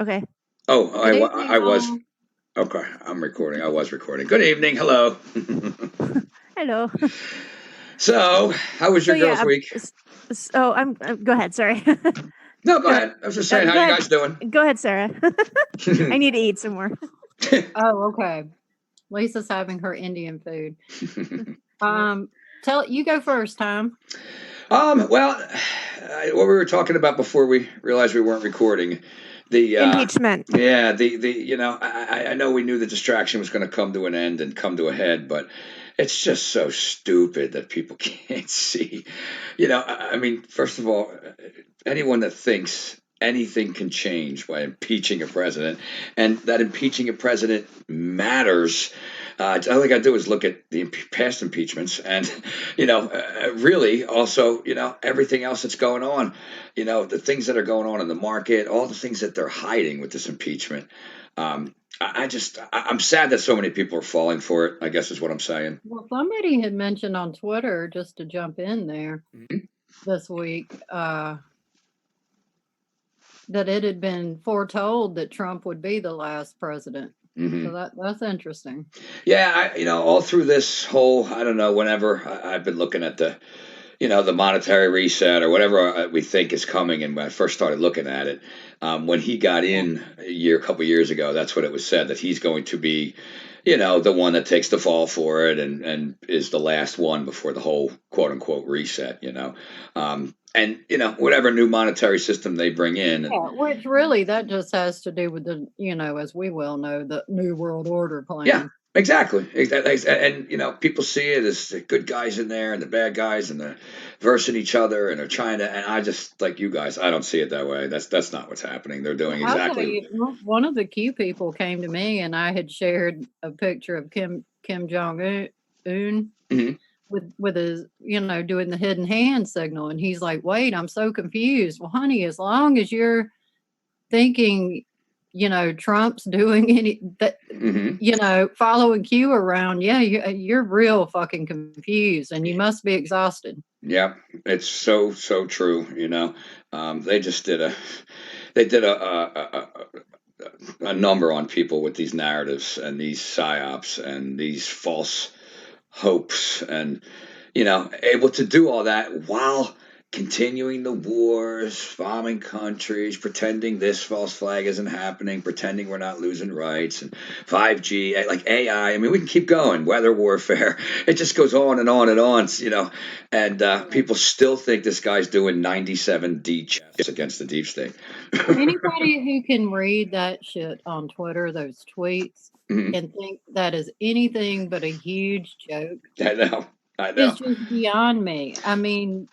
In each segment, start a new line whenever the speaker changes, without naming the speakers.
Okay.
Oh,
Good evening,
I was.
all.
Okay, I'm recording. I was recording. Good evening. Hello.
Hello.
So, how was
So
your girls'
yeah.
week?
So go ahead. Sorry.
No, go
Go,
ahead. I was just saying, how
go
you
ahead.
guys doing?
Go ahead, Sarah. I need to eat some more.
Oh, okay. Lisa's having her Indian food. Tell you go first, Tom.
Well, what we were talking about before we realized we weren't recording, the
Impeachment.
yeah, I know we knew the distraction was going to come to an end and come to a head, but it's just so stupid that people can't see. I mean, first of all, anyone that thinks anything can change by impeaching a president and that impeaching a president matters. All I got to do is look at the past impeachments and, really also, everything else that's going on, the things that are going on in the market, all the things that they're hiding with this impeachment. I'm sad that so many people are falling for it, I guess is what I'm saying.
Well, somebody had mentioned on Twitter, just to jump in there this week, that it had been foretold that Trump would be the last president.
Mm-hmm.
So that's interesting.
Yeah, all through this whole, I don't know, whenever I've been looking at the monetary reset or whatever we think is coming. And when I first started looking at it, when he got in a couple years ago, that's what it was said that he's going to be, the one that takes the fall for it and is the last one before the whole quote unquote reset. And whatever new monetary system they bring in.
Yeah, which really that just has to do with the, as we well know, the New World Order plan.
Yeah, exactly. And people see it as the good guys in there and the bad guys and they're versing each other and they're trying to. And I just like you guys, I don't see it that way. That's not what's happening. They're doing
I'll tell
exactly.
you, one of the Q people came to me and I had shared a picture of Kim Jong Un
Mhm.
with his, doing the hidden hand signal, and he's like, "Wait, I'm so confused." Well, honey, as long as you're thinking, Trump's doing following Q around, yeah, you're real fucking confused, and you must be exhausted.
Yeah, it's so true. They just did a number on people with these narratives and these psyops and these false hopes and able to do all that while continuing the wars, bombing countries, pretending this false flag isn't happening, pretending we're not losing rights, and 5G, like AI. I mean, we can keep going. Weather warfare. It just goes on and on and on. And people still think this guy's doing 97 D checks against the deep state.
Anybody who can read that shit on Twitter, those tweets, and think that is anything but a huge joke,
I know.
it's just beyond me. I mean,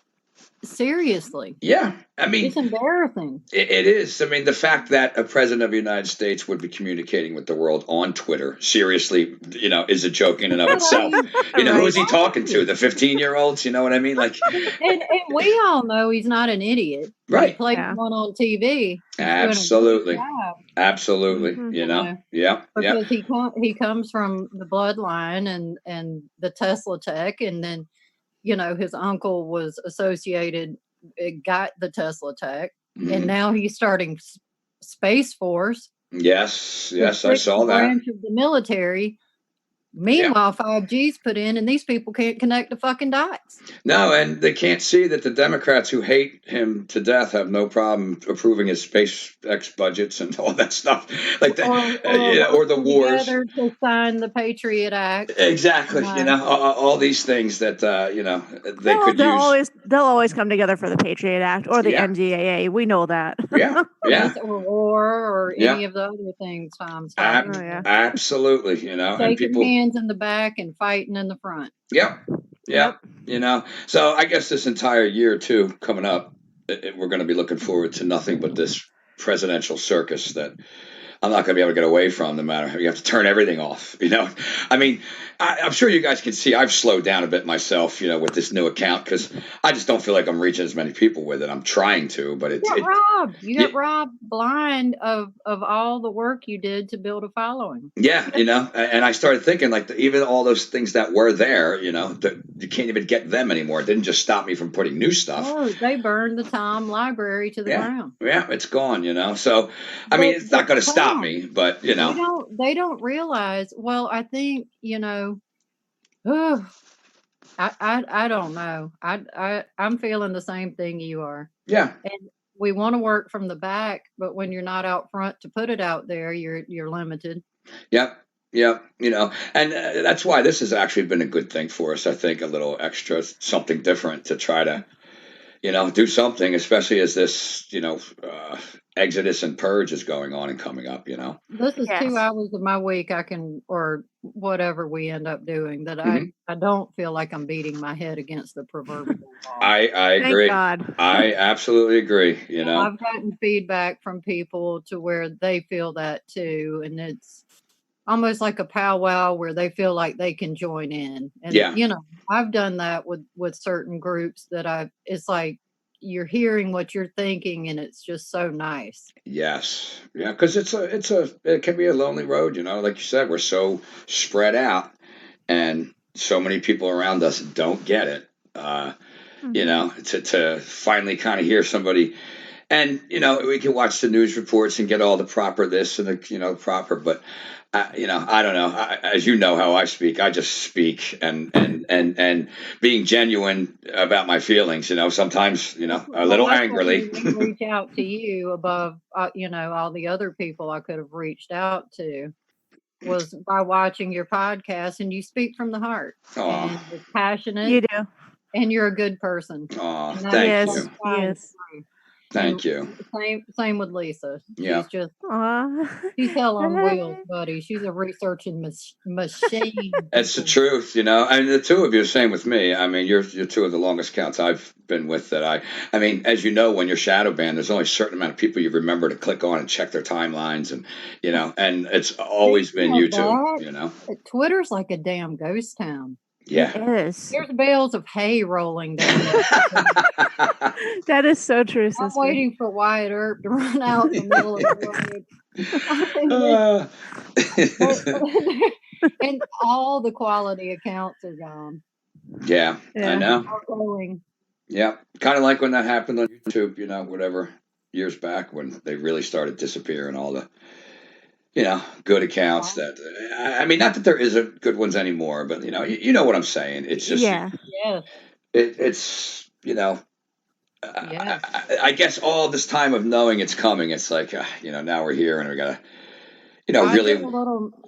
seriously.
Yeah, I mean,
it's embarrassing.
It is. I mean, the fact that a president of the United States would be communicating with the world on Twitter, seriously, is a joke in and of itself. Who is he talking to? The 15-year-olds? You know what I mean? Like,
and we all know he's not an idiot.
Right.
He plays one on TV. He's
Absolutely.
doing a great job.
Absolutely. Yeah.
Because he comes from the bloodline and the Tesla tech, and then his uncle was associated, got the Tesla tech, and now he's starting Space Force.
Yes, I saw that.
Branch of the military. Meanwhile, 5G's put in, and these people can't connect the fucking dots.
No, and they can't see that the Democrats who hate him to death have no problem approving his SpaceX budgets and all that stuff, like that, or the wars.
To sign the Patriot Act.
Exactly. All these things that they could use.
They'll always come together for the Patriot Act or the NDAA. We know that.
Yeah.
Or war or any of the other things.
Absolutely.
Shaking hands in the back and fighting in the front.
Yep. So I guess this entire year too coming up, we're going to be looking forward to nothing but this presidential circus that I'm not going to be able to get away from, no matter. You have to turn everything off. I mean, I'm sure you guys can see I've slowed down a bit myself, with this new account because I just don't feel like I'm reaching as many people with it. I'm trying to, but
You got robbed blind of all the work you did to build a following.
Yeah, and I started thinking like even all those things that were there, that you can't even get them anymore. It didn't just stop me from putting new stuff.
Oh, they burned the Tom library to the ground.
Yeah, it's gone, So, I mean, it's not going to stop me, but
They don't realize. Well, I think I don't know. I'm feeling the same thing you are.
Yeah.
And we want to work from the back, but when you're not out front to put it out there, you're limited.
Yep. And that's why this has actually been a good thing for us. I think a little extra, something different to try to, do something, especially as this, exodus and purge is going on and coming up,
This is 2 hours of my week or whatever we end up doing that I don't feel like I'm beating my head against the proverbial wall.
I agree.
Thank God.
I absolutely agree.
I've gotten feedback from people to where they feel that too, and it's almost like a powwow where they feel like they can join in. And I've done that with certain groups it's like you're hearing what you're thinking, and it's just so nice.
Yes. Yeah, because it can be a lonely road, like you said, we're so spread out and so many people around us don't get it. To finally kind of hear somebody. And, we can watch the news reports and get all the proper this and the, proper, but, I don't know. As you know how I speak, I just speak and being genuine about my feelings, sometimes, a little angrily.
Reach out to you above, all the other people I could have reached out to was by watching your podcast, and you speak from the heart. And you're passionate.
You do.
And you're a good person.
Oh, thank you.
Yes.
Thank you.
Same with Lisa.
Yeah.
She's just she's hell on wheels, buddy. She's a researching machine.
It's the truth, and the two of you are the same with me. I mean, you're two of the longest counts I've been with that I mean, as you know, when you're shadow banned, there's only a certain amount of people you remember to click on and check their timelines and and it's always been you two,
Twitter's like a damn ghost town.
Yeah.
It is.
There's bales of hay rolling down.
That is so true, sister.
I'm waiting for Wyatt Earp to run out in the middle of the road. And all the quality accounts are gone.
Yeah. I know.
Going.
Yeah. Kind of like when that happened on YouTube, whatever, years back when they really started disappearing all the good accounts that, I mean, not that there isn't good ones anymore, but you know what I'm saying. It's just, it's, I guess all this time of knowing it's coming, it's like, now we're here and we gotta, really.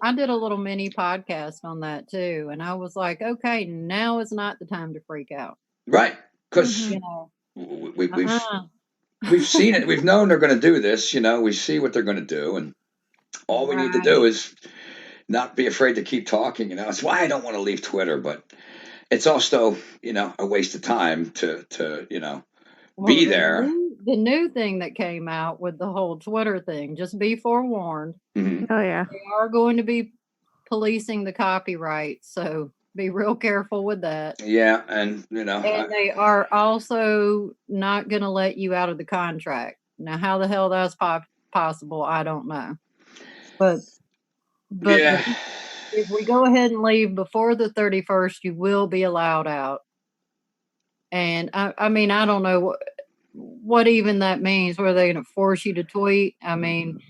I did a little mini podcast on that too. And I was like, okay, now is not the time to freak out.
Right. Cause we've seen it. We've known they're going to do this, we see what they're going to do. And all we need to do is not be afraid to keep talking. It's why I don't want to leave Twitter, but it's also, a waste of time to be there.
The new thing that came out with the whole Twitter thing, just be forewarned.
Mm-hmm.
Oh, yeah.
They are going to be policing the copyright. So be real careful with that.
Yeah. And,
and they are also not going to let you out of the contract. Now, how the hell that's possible, I don't know. But if we go ahead and leave before the 31st, you will be allowed out. And I mean, I don't know what even that means. Were they going to force you to tweet? I mean,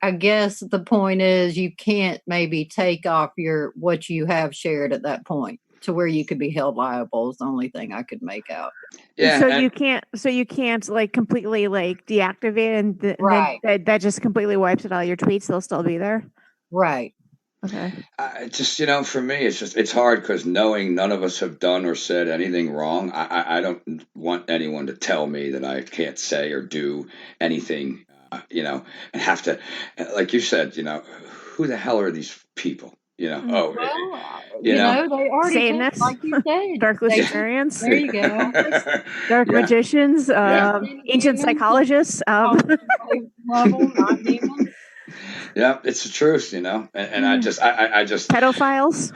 I guess the point is you can't maybe take off what you have shared at that point to where you could be held liable is the only thing I could make out.
Yeah. So you can't like completely like deactivate and that just completely wipes out all your tweets. They'll still be there.
Right.
Okay. Just, for me, it's hard because knowing none of us have done or said anything wrong, I don't want anyone to tell me that I can't say or do anything, and have to, like you said, who the hell are these people? They
already
Satanists,
like you said.
Dark Luciferians.
There you go.
Dark magicians, ancient psychologists.
Level, not demons.
Yeah, it's the truth, and I just
Pedophiles.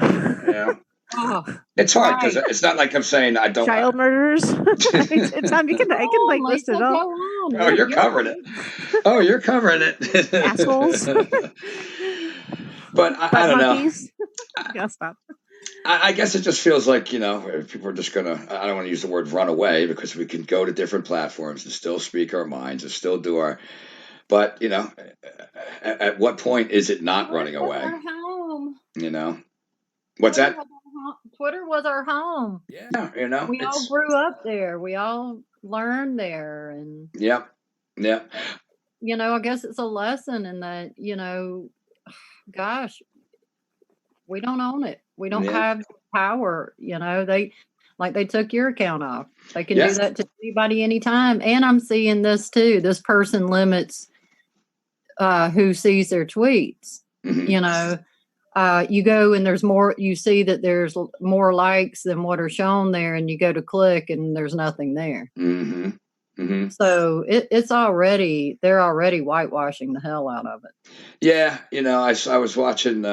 yeah.
Oh,
It's hard because
right.
it's not like I'm saying I don't.
Child murderers. It's I can
Oh,
like list
Lisa,
it all.
go on.
Oh, you're
You're
covering it. Oh, you're covering it.
Assholes.
But I
Butt
don't know.
monkeys. Gotta stop.
I guess it just feels like, people are just going to, I don't want to use the word run away because we can go to different platforms and still speak our minds and still do but, at what point is it not
Twitter
running
was
away?
our home.
What's that?
Twitter was our home.
Yeah,
We all grew up there. We all learned there. And,
Yep. Yep.
I guess it's a lesson in that, gosh, we don't own it. We don't
Yeah.
have power. They took your account off. They can do
Yes.
that to anybody anytime. And I'm seeing this too. This person limits who sees their tweets.
Mhm.
You go and there's more, you see that there's more likes than what are shown there, and you go to click and there's nothing there.
Mm-hmm. Mm-hmm.
So they're already whitewashing the hell out of it.
Yeah, I was watching.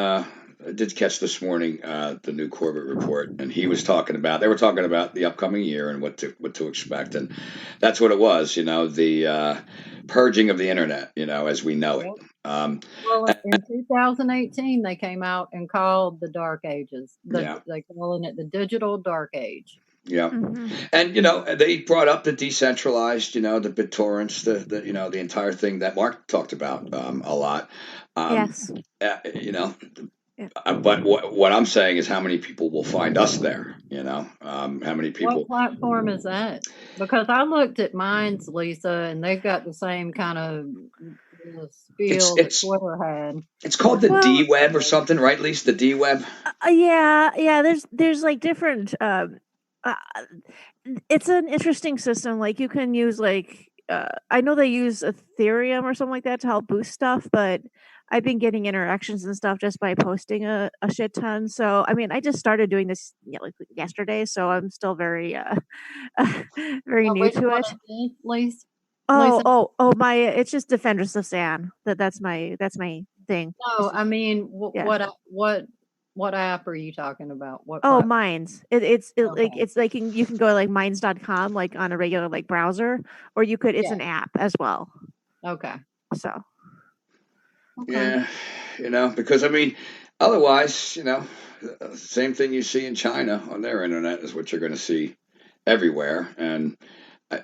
I did catch this morning the new Corbett report, and they were talking about the upcoming year and what to expect, and that's what it was. The purging of the internet. As we know it.
Well, in 2018, they came out and called the dark ages.
Yeah.
They calling it the digital dark age.
Yeah.
Mm-hmm.
And they brought up the decentralized, the BitTorrents, the entire thing that Mark talked about a lot.
Yes. Yeah.
But what I'm saying is how many people will find us there, how many people.
What platform is that? Because I looked at mine's, Lisa, and they've got the same kind of spiel that Twitter had.
It's called the D web or something, right, Lisa? The D web.
Yeah. There's like different. It's an interesting system. Like you can use I know they use Ethereum or something like that to help boost stuff, but I've been getting interactions and stuff just by posting a shit ton. So I mean, I just started doing this like yesterday, so I'm still very very new to it.
Lisa?
My it's just Defenders of San. That's my thing.
No, I mean, what app are you talking about? What
Oh,
platform?
Minds. It's like you can go to like minds.com like on a regular like browser, or it's an app as well.
Okay.
So
Yeah, because I mean, otherwise, same thing you see in China on their internet is what you're going to see everywhere, and I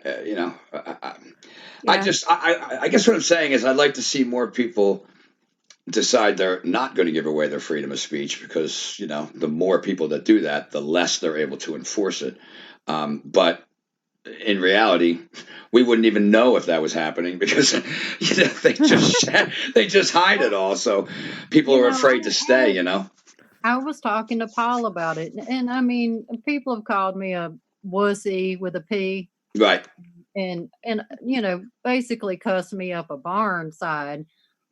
guess what I'm saying is I'd like to see more people decide they're not going to give away their freedom of speech because the more people that do that, the less they're able to enforce it. But in reality, we wouldn't even know if that was happening because they just hide it all. So people are afraid to stay.
I was talking to Paul about it, and I mean, people have called me a wussy with a P,
right?
And basically cussed me up a barn side.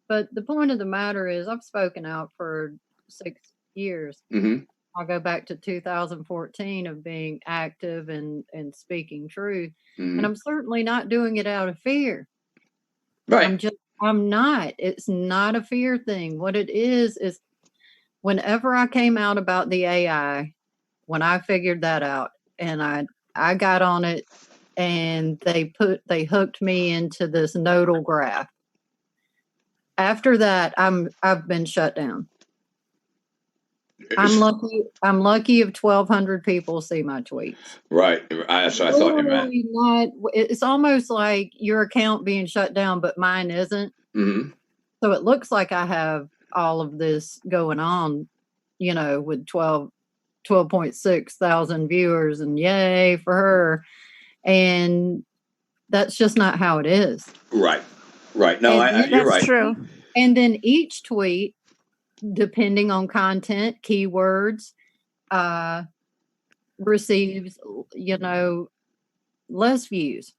But the point of the matter is, I've spoken out for 6 years.
Mm-hmm.
I'll go back to 2014 of being active and speaking truth.
Mm-hmm.
And I'm certainly not doing it out of fear.
Right.
I'm not. It's not a fear thing. What it is whenever I came out about the AI, when I figured that out and I got on it and they hooked me into this nodal graph. After that, I've been shut down. I'm lucky if 1,200 people see my tweets.
Right. That's what I thought you meant.
It's almost like your account being shut down, but mine isn't.
Mm-hmm.
So it looks like I have all of this going on, with 12.6 thousand viewers, and yay for her. And that's just not how it is.
Right. No, you're right.
That's true.
And then each tweet, depending on content, keywords, receives, less views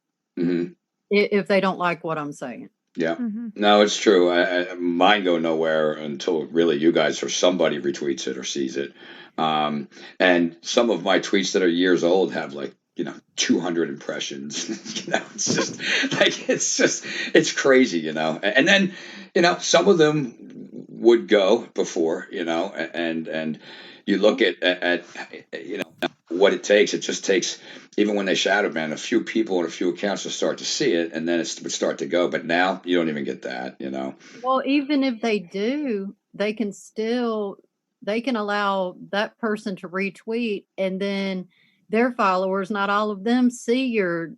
if they don't like what I'm saying.
Yeah. Mm-hmm. No, it's true. Mine go nowhere until really you guys or somebody retweets it or sees it. And some of my tweets that are years old have 200 impressions. It's just it's crazy. And then some of them would go before, and you look at what it takes. It just takes, even when they shadow ban, a few people and a few accounts will start to see it, and then it would start to go. But now you don't even get that.
Well, even if they do, they can allow that person to retweet, and then their followers, not all of them, see your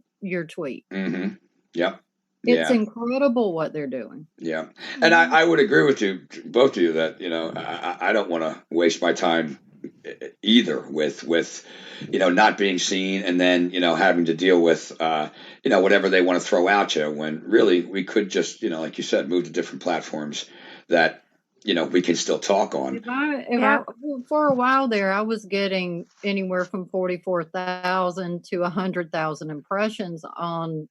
tweet.
Mm-hmm. Yep.
It's
Yeah.
incredible what they're doing.
Yeah. And I would agree with you, both of you, that I don't want to waste my time either with not being seen, and then having to deal with whatever they want to throw at you, when really we could just like you said, move to different platforms that we can still talk on.
Yeah.
Well, for a while there, I was getting anywhere from 44,000 to 100,000 impressions on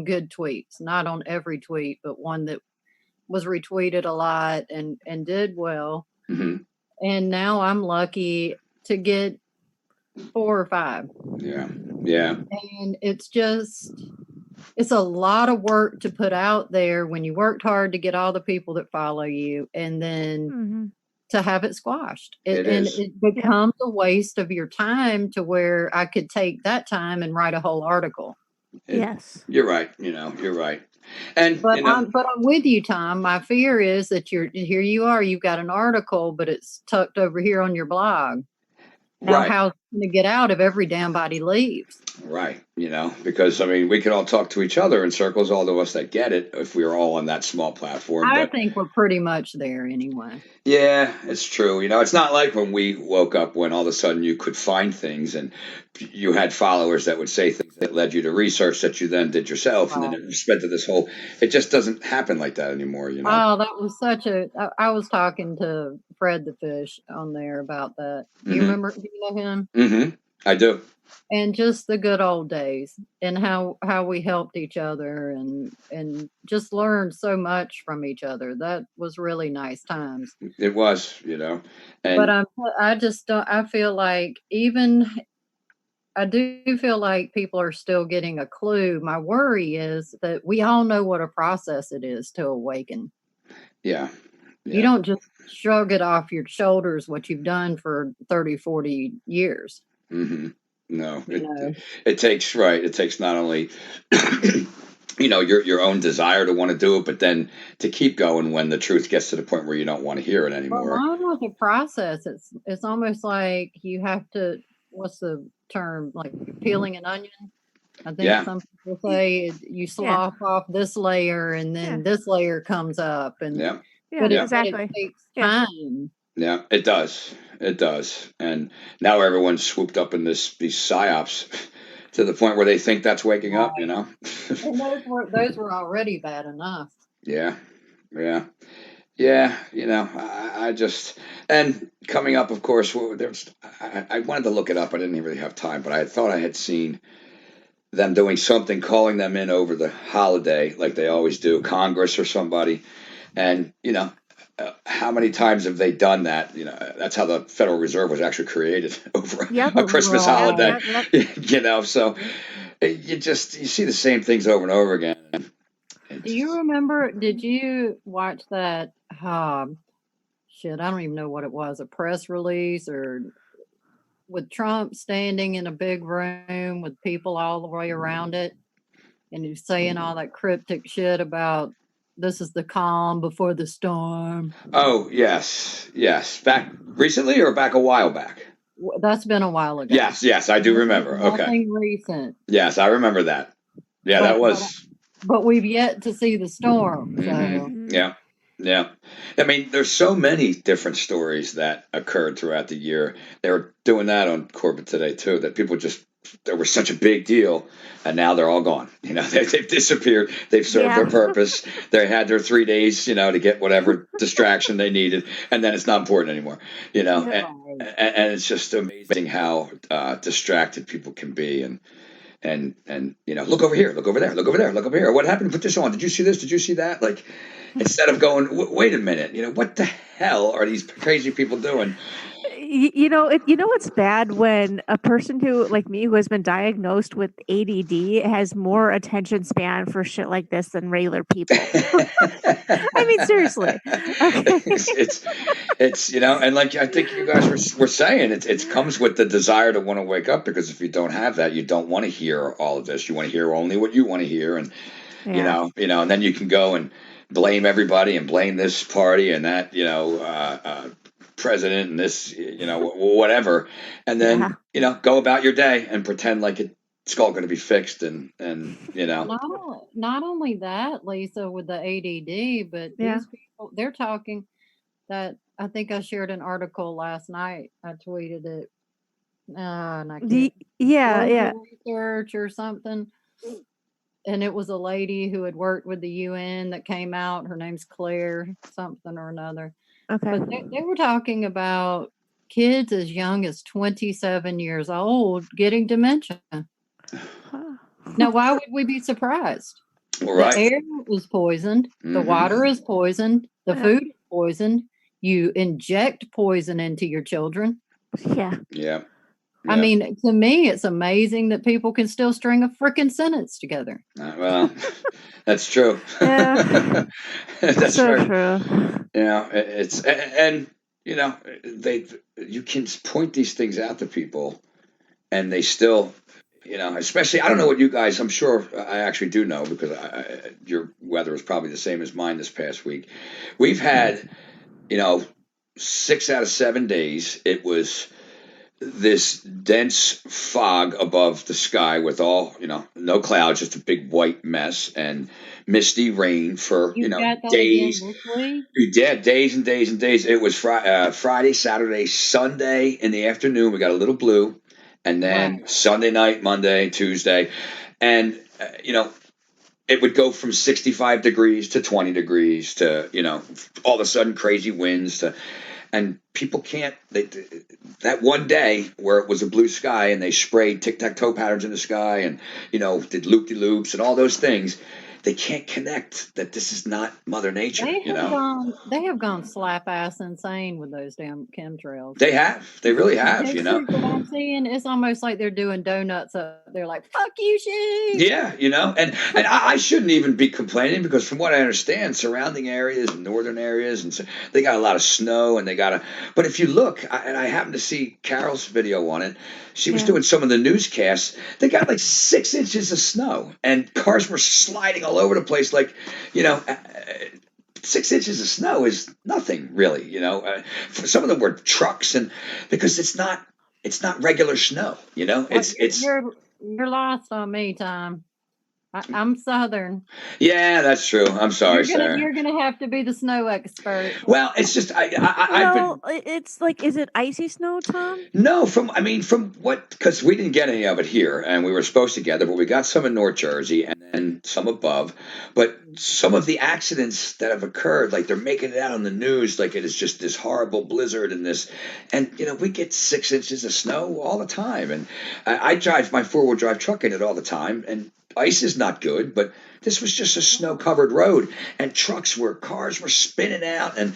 good tweets, not on every tweet, but one that was retweeted a lot and did well.
Hmm.
And now I'm lucky to get 4 or 5.
Yeah. Yeah.
And it's a lot of work to put out there when you worked hard to get all the people that follow you, and then
Mhm.
to have it squashed.
It
And
is.
it becomes a waste of your time, to where I could take that time and write a whole article.
Yes.
You're right. You're right. And
But I'm with you, Tom. My fear is that here you are, you've got an article, but it's tucked over here on your blog. Now,
right.
how's it going to get out if every damn body leaves?
Right, because I mean, we can all talk to each other in circles, all of us that get it, if we were all on that small platform.
I
But
think we're pretty much there anyway.
yeah, it's true. It's not like when we woke up, when all of a sudden you could find things and you had followers that would say things that led you to research that you then did yourself, and then
Right.
it spread to this whole. It just doesn't happen like that anymore.
Oh, that was I was talking to Fred the Fish on there about that. Do you
Mm-hmm.
remember? Do you know him?
Mm-hmm. I do.
And just the good old days, and how we helped each other, and just learned so much from each other. That was really nice times.
It was,
But
and
I just don't. I do feel like people are still getting a clue. My worry is that we all know what a process it is to awaken.
yeah,
You
yeah.
don't just shrug it off your shoulders what you've done for 30, 40 years.
Mm-hmm. No,
You know,
it takes, right. It takes not only your own desire to want to do it, but then to keep going when the truth gets to the point where you don't want to hear it
but
anymore.
mine was a process. It's almost like you have to, what's the term, like peeling an onion. I think
Yeah,
some people say you
Yeah.
slop off this layer, and then
Yeah.
this layer comes up, and
yeah,
Yeah,
but
yeah,
it
exactly.
takes
Yeah.
time.
yeah. It does. It does. And now everyone's swooped up in these psyops to the point where they think that's waking up.
Right. And those were already bad enough.
Yeah, yeah. Yeah, I just, and coming up, of course, there's. I wanted to look it up. I didn't really have time, but I thought I had seen them doing something, calling them in over the holiday, like they always do, Congress or somebody. And how many times have they done that? That's how the Federal Reserve was actually created, over
Yep.
a Christmas
Yep.
Right.
holiday.
Yep. Yep.
So you see the same things over and over again.
Do you
It's,
remember? Did you watch that? Shit, I don't even know what it was. A press release, or with Trump standing in a big room with people all the way around it, and he's saying all that cryptic shit about this is the calm before the storm.
oh, yes, yes. Back recently, or back a while back?
That's been a while ago.
Yes, I do remember. Okay.
Nothing recent,
Yes, I remember that. Yeah, that
but
was.
we've yet to see the storm. So
Mhm.
Yeah, yeah. I mean, there's so many different stories that occurred throughout the year. They were doing that on Corbett today too. That people just, there was such a big deal, and now they're all gone. They've disappeared. They've served
Yeah.
their purpose. They had their 3 days, to get whatever distraction they needed, and then it's not important anymore.
Yep.
And it's just amazing how distracted people can be, and look over here, look over there, look over there, look over here, what happened, put this on, did you see this, did you see that, like, instead of going, wait a minute, what the hell are these crazy people doing?
You know what's bad when a person who like me who has been diagnosed with ADD has more attention span for shit like this than regular people. I mean, seriously. Okay.
It's and like I think you guys were saying, it comes with the desire to want to wake up, because if you don't have that, you don't want to hear all of this. You want to hear only what you want to hear, and
Yeah.
and then you can go and blame everybody and blame this party and that, president and this, whatever, and
Yeah.
then go about your day and pretend like it's all going to be fixed, and
Well, not only that, Lisa, with the ADD, but
Yeah.
these people, they're talking that I think I shared an article last night. I tweeted it, and I can't,
Yeah, yeah.
global research or something. And it was a lady who had worked with the UN that came out. Her name's Claire something or another.
Okay.
But they were talking about kids as young as 27 years old getting dementia.
Huh.
Now, why would we be surprised?
all
The
right.
air is poisoned, the
Hmm.
water is poisoned, the
Yeah.
food is poisoned. You inject poison into your children.
Yeah.
Yeah.
I
Yeah.
mean, to me, it's amazing that people can still string a freaking sentence together.
Well, that's true.
Yeah.
That's
So
right.
true.
It's and they you can point these things out to people, and they still, especially, I don't know what you guys, I'm sure I actually do know, because your weather is probably the same as mine this past week. We've had, you know 6 out of 7 days it was this dense fog above the sky, with all, no clouds, just a big white mess, and misty rain for,
You got that again
days.
this week?
We did days and days and days. It was Friday, Saturday, Sunday in the afternoon. We got a little blue, and then
Right.
Sunday night, Monday, Tuesday, and it would go from 65 degrees to 20 degrees to, all of a sudden crazy winds to, and people can't. That one day where it was a blue sky and they sprayed tic tac toe patterns in the sky, and did loop de loops and all those things. They can't connect that this is not Mother Nature.
They have gone slap ass insane with those damn chemtrails.
They have. They really
The
have.
pictures that I'm seeing, it's almost like they're doing donuts up. They're like, "Fuck you, sheep."
Yeah, and I shouldn't even be complaining, because from what I understand, surrounding areas and northern areas, and so they got a lot of snow, and they got a. But if you look, and I happened to see Carol's video on it, she was
Yeah.
doing some of the newscasts. They got like 6 inches of snow, and cars were sliding all over the place. Like, you know. 6 inches of snow is nothing, really. For some of them were trucks, and because it's not regular snow.
Well,
It's
you're lost on me, Tom. I'm Southern.
Yeah, that's true. I'm sorry, Sarah.
You're gonna have to be the snow expert.
Well, it's just I've
Well,
been.
it's like, is it icy snow, Tom?
No, from what, because we didn't get any of it here, and we were supposed to get it, but we got some in North Jersey and then some above. But some of the accidents that have occurred, like they're making it out on the news, like it is just this horrible blizzard and this, and we get 6 inches of snow all the time, and I drive my 4-wheel drive truck in it all the time, and ice is not good, but this was just a snow covered road, and cars were spinning out, and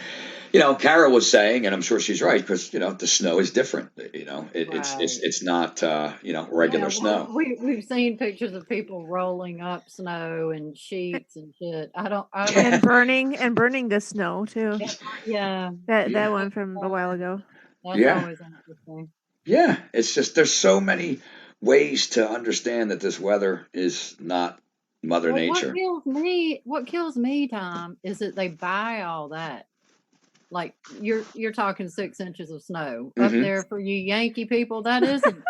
Carol was saying, and I'm sure she's right, because the snow is different.
Right.
It's not
Yeah,
regular
well,
snow.
we've seen pictures of people rolling up snow and sheets and shit. I don't.
Yeah,
And burning the snow too.
Yeah,
That
yeah,
one from a while ago.
that's
yeah,
always interesting.
yeah. It's just there's so many ways to understand that this weather is not Mother
Well,
Nature.
what kills me, Tom, is that they buy all that. Like you're talking 6 inches of snow up
Hmm.
there for you Yankee people. That isn't,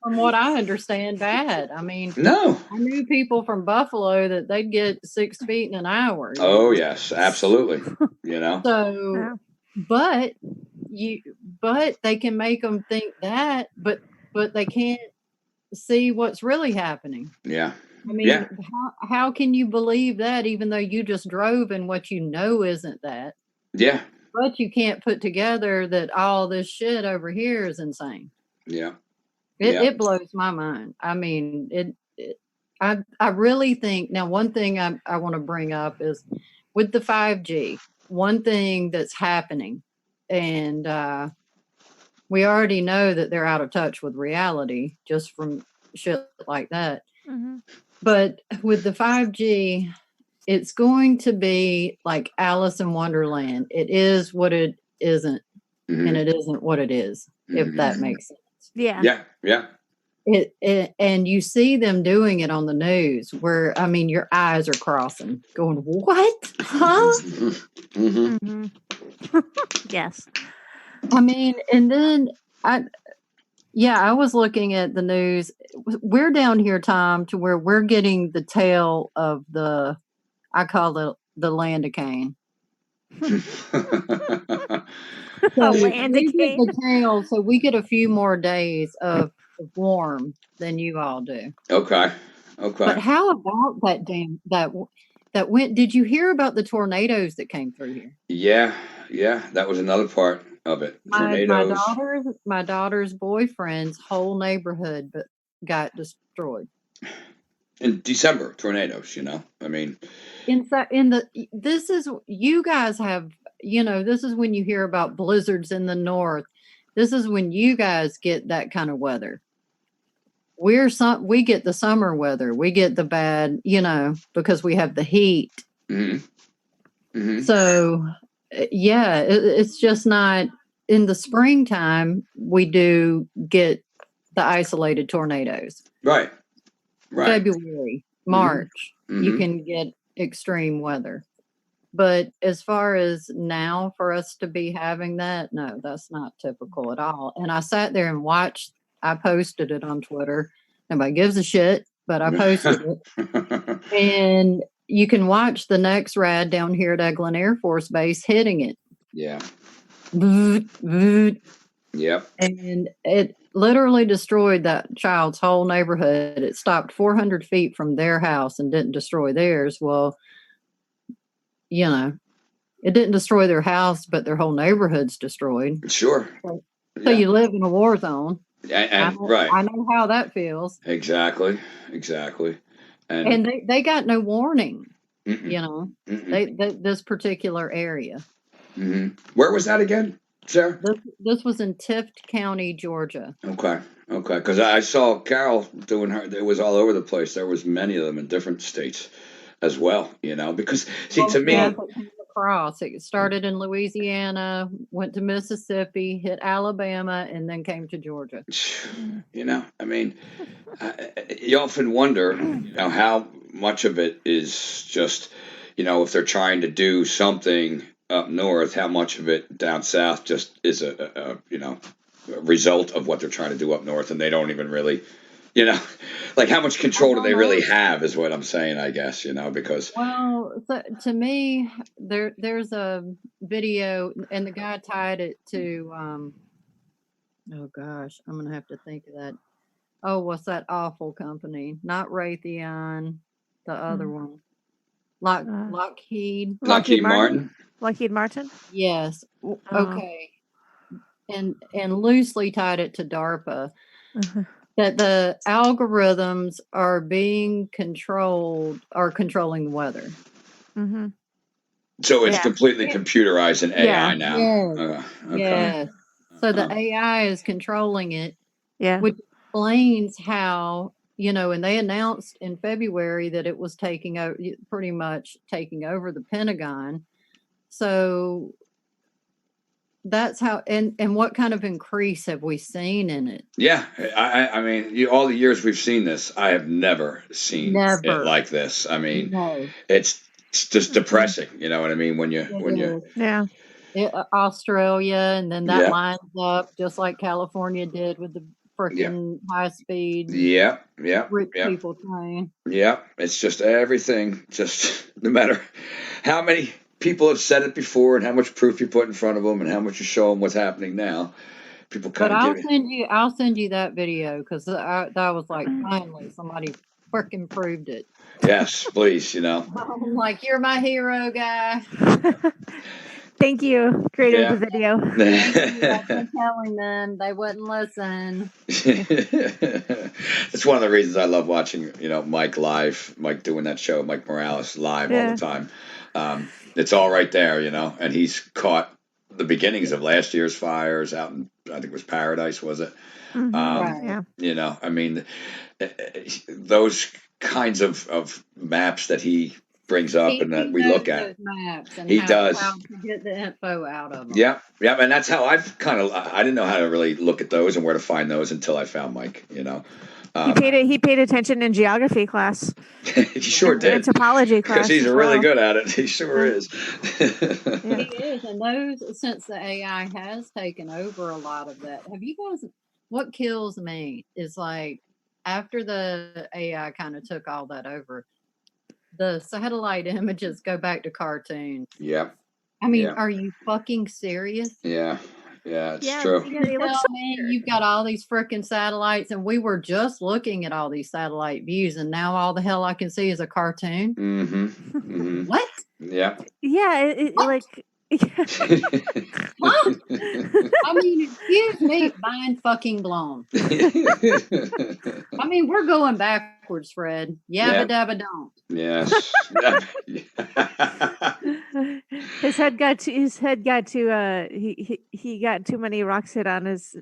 from what I understand, bad. I mean,
No.
I knew people from Buffalo that they'd get 6 feet in an hour.
Oh yes, absolutely. You know.
So,
Yeah.
but you, but they can make them think that, but they can't see what's really happening.
Yeah.
I
Yeah.
mean, how can you believe that even though you just drove in what you know isn't that?
Yeah.
But you can't put together that all this shit over here is insane.
Yeah.
It
Yeah.
it blows my mind. I mean, I really think now one thing I want to bring up is with the 5G, one thing that's happening, and we already know that they're out of touch with reality just from shit like that.
Mhm.
But with the 5G, it's going to be like Alice in Wonderland. It is what it isn't, and
Mhm.
it isn't what it is, if that
Mhm.
makes sense.
Yeah.
Yeah, yeah.
It and you see them doing it on the news where, I mean, your eyes are crossing, going, "What? Huh?"
Mhm.
Mhm. Yes.
I mean, and then I was looking at the news. We're down here, Tom, to where we're getting the tail of I call it the land of Cain.
A
So
land of
we get
cane.
the tail, so we get a few more days of warm than you all do.
Okay.
But
Okay.
how about that went? Did you hear about the tornadoes that came through here?
Yeah, yeah. That was another part of it.
My
Tornadoes.
daughter's boyfriend's whole neighborhood got destroyed.
In December, tornadoes, I mean,
In the this is you guys have, this is when you hear about blizzards in the north. This is when you guys get that kind of weather. We get the summer weather. We get the bad, because we have the heat.
mhm, mhm.
So, yeah, it's just not in the springtime. We do get the isolated tornadoes.
Right, right.
February,
Mhm,
March, you
mhm.
can get extreme weather. But as far as now for us to be having that, no, that's not typical at all. And I sat there and watched, I posted it on Twitter. Nobody gives a shit, but I posted it. And you can watch the next rad down here at Eglin Air Force Base hitting it.
Yeah.
Voot, voot.
Yep.
And it literally destroyed that child's whole neighborhood. It stopped 400 feet from their house and didn't destroy theirs. Well, you know, it didn't destroy their house, but their whole neighborhood's destroyed.
Sure.
So
Yeah.
you live in a war zone.
And right.
I know how that feels.
Exactly. Exactly. And
And they got no warning,
mm-mm, mm-mm,
this particular area.
Where was that again, Sarah?
This was in Tift County, Georgia.
Okay. Okay. Because I saw Carol doing her. It was all over the place. There was many of them in different states as well. Because see,
Well,
to
Yeah.
yes,
me,
it came across. It started in Louisiana, went to Mississippi, hit Alabama, and then came to Georgia.
I mean, you often wonder, how much of it is just, if they're trying to do something up north, how much of it down south just is a result of what they're trying to do up north, and they don't even really, you know, like how much
I
control do
don't
they really
know.
have, is what I'm saying, I guess, because.
Well, to me, there's a video, and the guy tied it to. Oh gosh, I'm gonna have to think of that. Oh, what's that awful company? Not Raytheon, the other
Mm.
one.
Uh,
Lockheed.
Lockheed
Lockheed
Martin?
Martin.
Lockheed Martin?
Yes.
Oh.
Okay. And loosely tied it to DARPA,
Uh-huh.
that the algorithms are controlling the weather.
Mhm.
So it's
Yeah.
completely computerized and
Yeah.
AI now.
Yes.
Okay.
Yes. So the
Uh,
AI is controlling it,
Yeah.
which explains how, and they announced in February that it was pretty much taking over the Pentagon. So that's how, and what kind of increase have we seen in it?
yeah, I mean, all the years we've seen this, I have never seen it
Never.
like this. I mean,
No.
it's just
Mhm.
depressing. You know what I mean? When you
It
when you
is.
Yeah.
Australia, and then that
yeah
lines up just like California did with the
yeah
freaking high speed
yeah yeah
rich
yeah
people train.
yeah. It's just everything. Just no matter how many people have said it before, and how much proof you put in front of them, and how much you show them what's happening now, people
But
kind of give you.
I'll send you that video, because that was like, finally somebody freaking proved it.
Yes, please.
I'm like, you're my hero, guy.
Thank you, creator of the
Yeah.
video.
Thank you. I've been telling them, they wouldn't listen.
It's one of the reasons I love watching, Mike live, Mike doing that show, Mike Morales live all the
Yeah.
time. It's all right there, and he's caught the beginnings of last year's fires out in, I think it was Paradise, was it?
Right.
Yeah.
You know, I mean, those kinds of maps that he brings up and that
He
we
knows
look at,
those maps and
he
how
does.
to get the info out of them.
Yeah, yeah, and that's how I've kind of. I didn't know how to really look at those and where to find those until I found Mike. You know,
He paid attention in geography class
he sure
and
did
topology
because
class
he's
as
really
well.
good at it. He sure
Yeah.
is.
Yeah.
He is, and those since the AI has taken over a lot of that. Have you guys? What kills me is like after the AI kind of took all that over, the satellite images go back to cartoons.
Yeah,
I mean,
yeah,
are you fucking serious?
yeah, yeah. It's
Yeah,
true.
yeah,
To
they look
tell
so
me
weird.
you've got all these freaking satellites, and we were just looking at all these satellite views, and now all the hell I can see is a cartoon.
Mm-hmm. Mm-hmm.
What?
Yeah.
Yeah,
What?
like
Huh? I mean, excuse me, mind fucking blown. I mean, we're going backwards, Fred. Yabba
Yeah.
dabba don't.
Yes.
his head got too he got too many rocks hit on his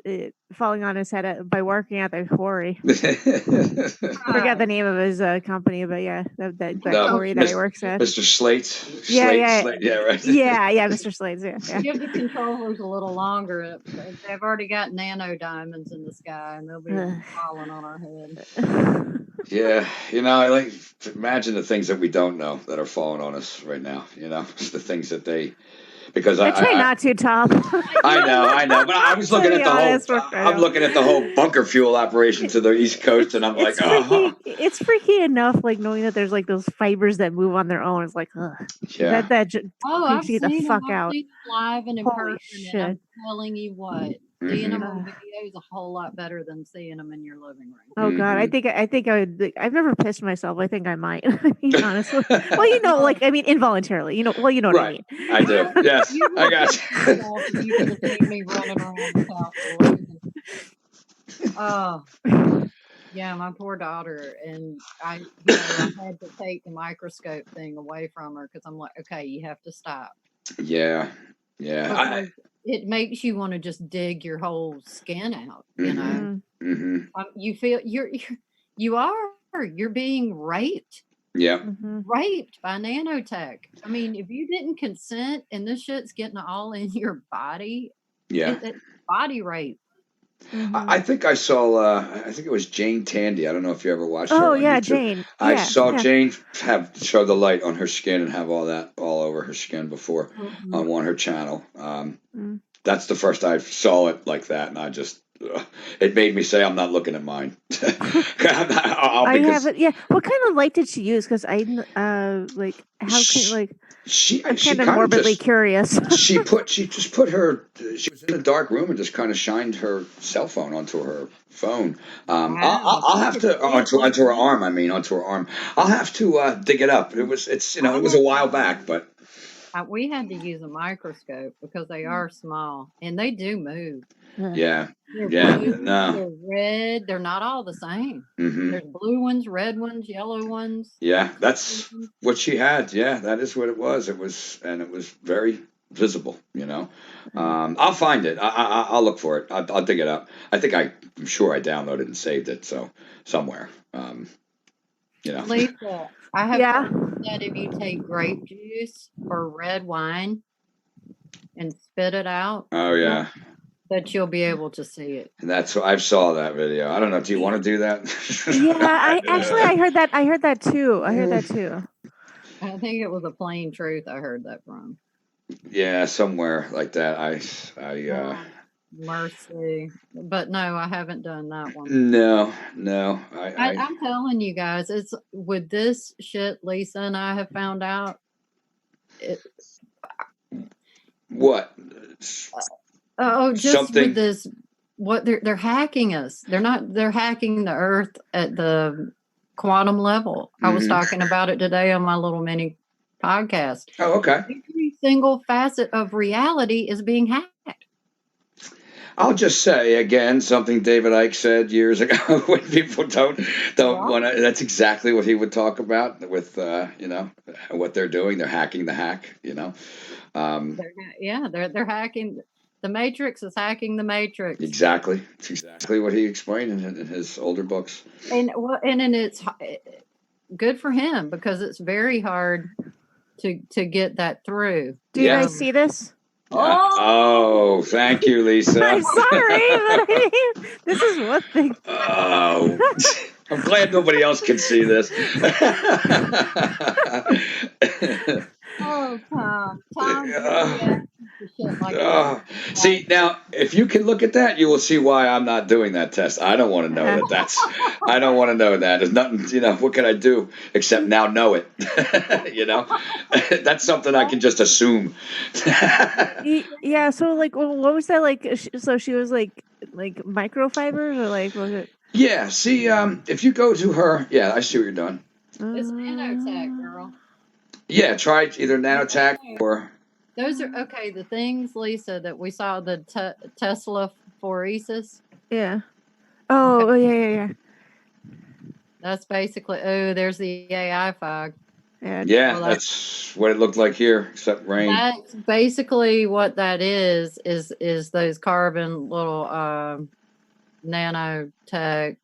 falling on his head by working at the quarry. Forgot the name of his company, but yeah, that
No,
quarry that he works at.
Mr. Slate.
Yeah, yeah,
Slate. Yeah, right.
yeah, Mr. Slades. Yeah,
Give the controllers a little longer. They've already got nano diamonds in the sky, and they'll be
yeah.
falling on our head.
Yeah, you know, I like to imagine the things that we don't know that are falling on us right now. You know, the things that they because
I try not to, Tom.
I know, but I was
To
looking
be
at the whole.
honest, I
I'm
know.
looking at the whole bunker fuel operation to the East Coast, and I'm like,
It's
oh,
freaky. It's freaky enough, like knowing that there's like those fibers that move on their own. It's like, ugh,
yeah.
that
Oh,
creeps
I've
you the
seen them.
fuck
I've
out.
seen them live and in
Holy
person, and I'm
shit!
telling you what, seeing
Hmm.
them on video is a whole lot better than seeing them in your living room.
Oh god,
Hmm.
I think I would. I've never pissed myself. I think I might. I mean, honestly. Well, you know,
Well,
like I mean, involuntarily. You know, well, you know what I
Right,
mean.
I do. Yes,
you
I
would
got
piss
you.
yourself if you could have seen me running around this house. Losing. Oh, yeah, my poor daughter, and I had to take the microscope thing away from her because I'm like, okay, you have to stop
Yeah, yeah.
because it makes you want to just dig your whole skin out.
Hmm. Hmm.
You feel you you're being
Yeah,
raped by nanotech. I mean, if you didn't consent and this shit's getting all in your body,
yeah.
it's body rape.
I think I saw. I think it was Jane Tandy. I don't know if you ever watched
Oh
her on
yeah,
YouTube.
Jane.
I
Yeah,
saw
yeah.
Jane have show the light on her skin and have all that all over her skin before
Mhm.
on her channel.
Mm.
That's the first I saw it like that, and I just it made me say I'm not looking at mine.
I
Because
haven't. Yeah. What kind of light did she use? Because like how can
she
like I'm
she
kind of
kind of
morbidly
just
curious.
she just put her she was in a dark room and just kind of shined her cell phone onto her phone.
Wow,
I'll
she
have
could
to
see it like
onto her
that.
arm. I mean onto her arm. I'll have to dig it up. It's
I
it was
had
a while back, but
we had to use a microscope because they are small and they do move.
Ugh.
yeah,
They're
yeah,
blue,
no,
they're red, they're not all the same.
hmm,
There's blue ones, red ones, yellow ones.
yeah. That's what she had. Yeah, that is what it was. It was very visible. You know, I'll find it. I'll look for it. I'll dig it up. I'm sure I downloaded and saved it. So somewhere. You know.
Lisa, I have
Yeah.
heard that if you take grape juice or red wine and spit it out,
Oh yeah.
that you'll be able to see it.
And that's I saw that video. I don't know. Do you want to do that?
Yeah. I actually I heard that. I heard that too. I heard that too.
I think it was a plain truth I heard that from.
Yeah, somewhere like that.
Oh, mercy. But no, I haven't done that one.
no.
I'm telling you guys, it's with this shit Lisa and I have found out. It,
What?
just with
Something.
this, what they're hacking us. They're hacking the earth at the quantum level. I was
Hmm.
talking about it today on my little mini podcast.
Oh, okay.
Every single facet of reality is being hacked.
I'll just say again something David Icke said years ago when people don't want to. That's exactly what he would talk about with what they're doing. They're hacking the hack.
They're hacking. The Matrix is hacking the Matrix.
Exactly. It's exactly what he explained in his older books.
And it's good for him because it's very hard to get that through.
Do you guys see this?
Yeah. Oh, thank you, Lisa.
I'm sorry, but I mean, this is one thing.
Oh, I'm glad nobody else can see this.
Oh, Tom.
See, now, if you can look at that, you will see why I'm not doing that test. I don't want to know I don't want to know that. There's nothing, what can I do except now know it? That's something I can just assume.
Yeah, so like, what was that like? So she was like microfibers, or like, was it?
Yeah, see, if you go to her, yeah, I see what you're doing.
It's nanotech, girl.
Yeah, try either nanotech or.
Those are okay. The things, Lisa, that we saw the Tesla phoresis.
Yeah. Oh, okay. Yeah.
That's basically. Oh, there's the AI fog.
Yeah, that's what it looked like here, except rain.
That's basically what that is those carbon little nanotech.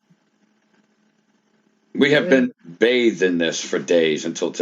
We have been bathed in this for days until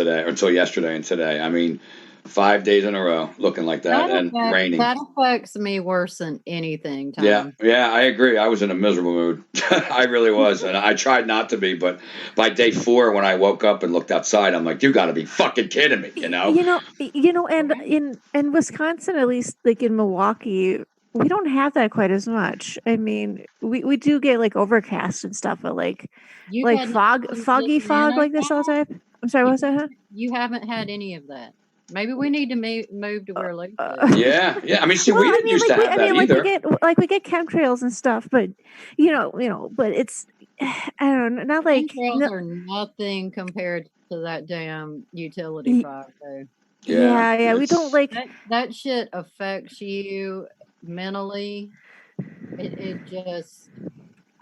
yesterday and today. I mean, 5 days in a row looking like that and raining.
That affects me worse than anything, Tom.
Yeah, I agree. I was in a miserable mood. I really was. And I tried not to be, but by day 4, when I woke up and looked outside, I'm like, you got to be fucking kidding me,
And in Wisconsin, at least like in Milwaukee, we don't have that quite as much. I mean, we do get like overcast and stuff, but like foggy fog like this all the time. I'm sorry, what was that? Huh?
You haven't had any of that. Maybe we need to move to where Luke
Yeah. I mean, see, we didn't used to have that either.
We get chemtrails and stuff, but but it's I don't know, not like
chemtrails are nothing compared to that damn utility fog, though.
Yeah, we don't like
that shit affects you mentally. It just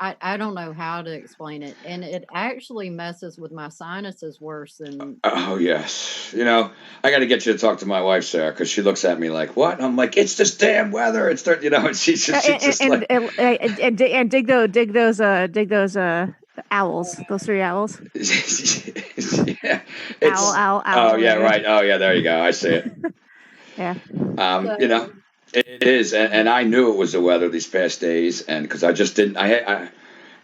I don't know how to explain it, and it actually messes with my sinuses worse than.
Oh yes, I got to get you to talk to my wife, Sarah, because she looks at me like, "What?" And I'm like, "It's this damn weather." It's and she's just like,
and dig those owls, those 3 owls.
Yeah,
owl.
Oh yeah, right. Oh yeah, there you go. I see it.
Yeah.
It is, and I knew it was the weather these past days, and because I just didn't, I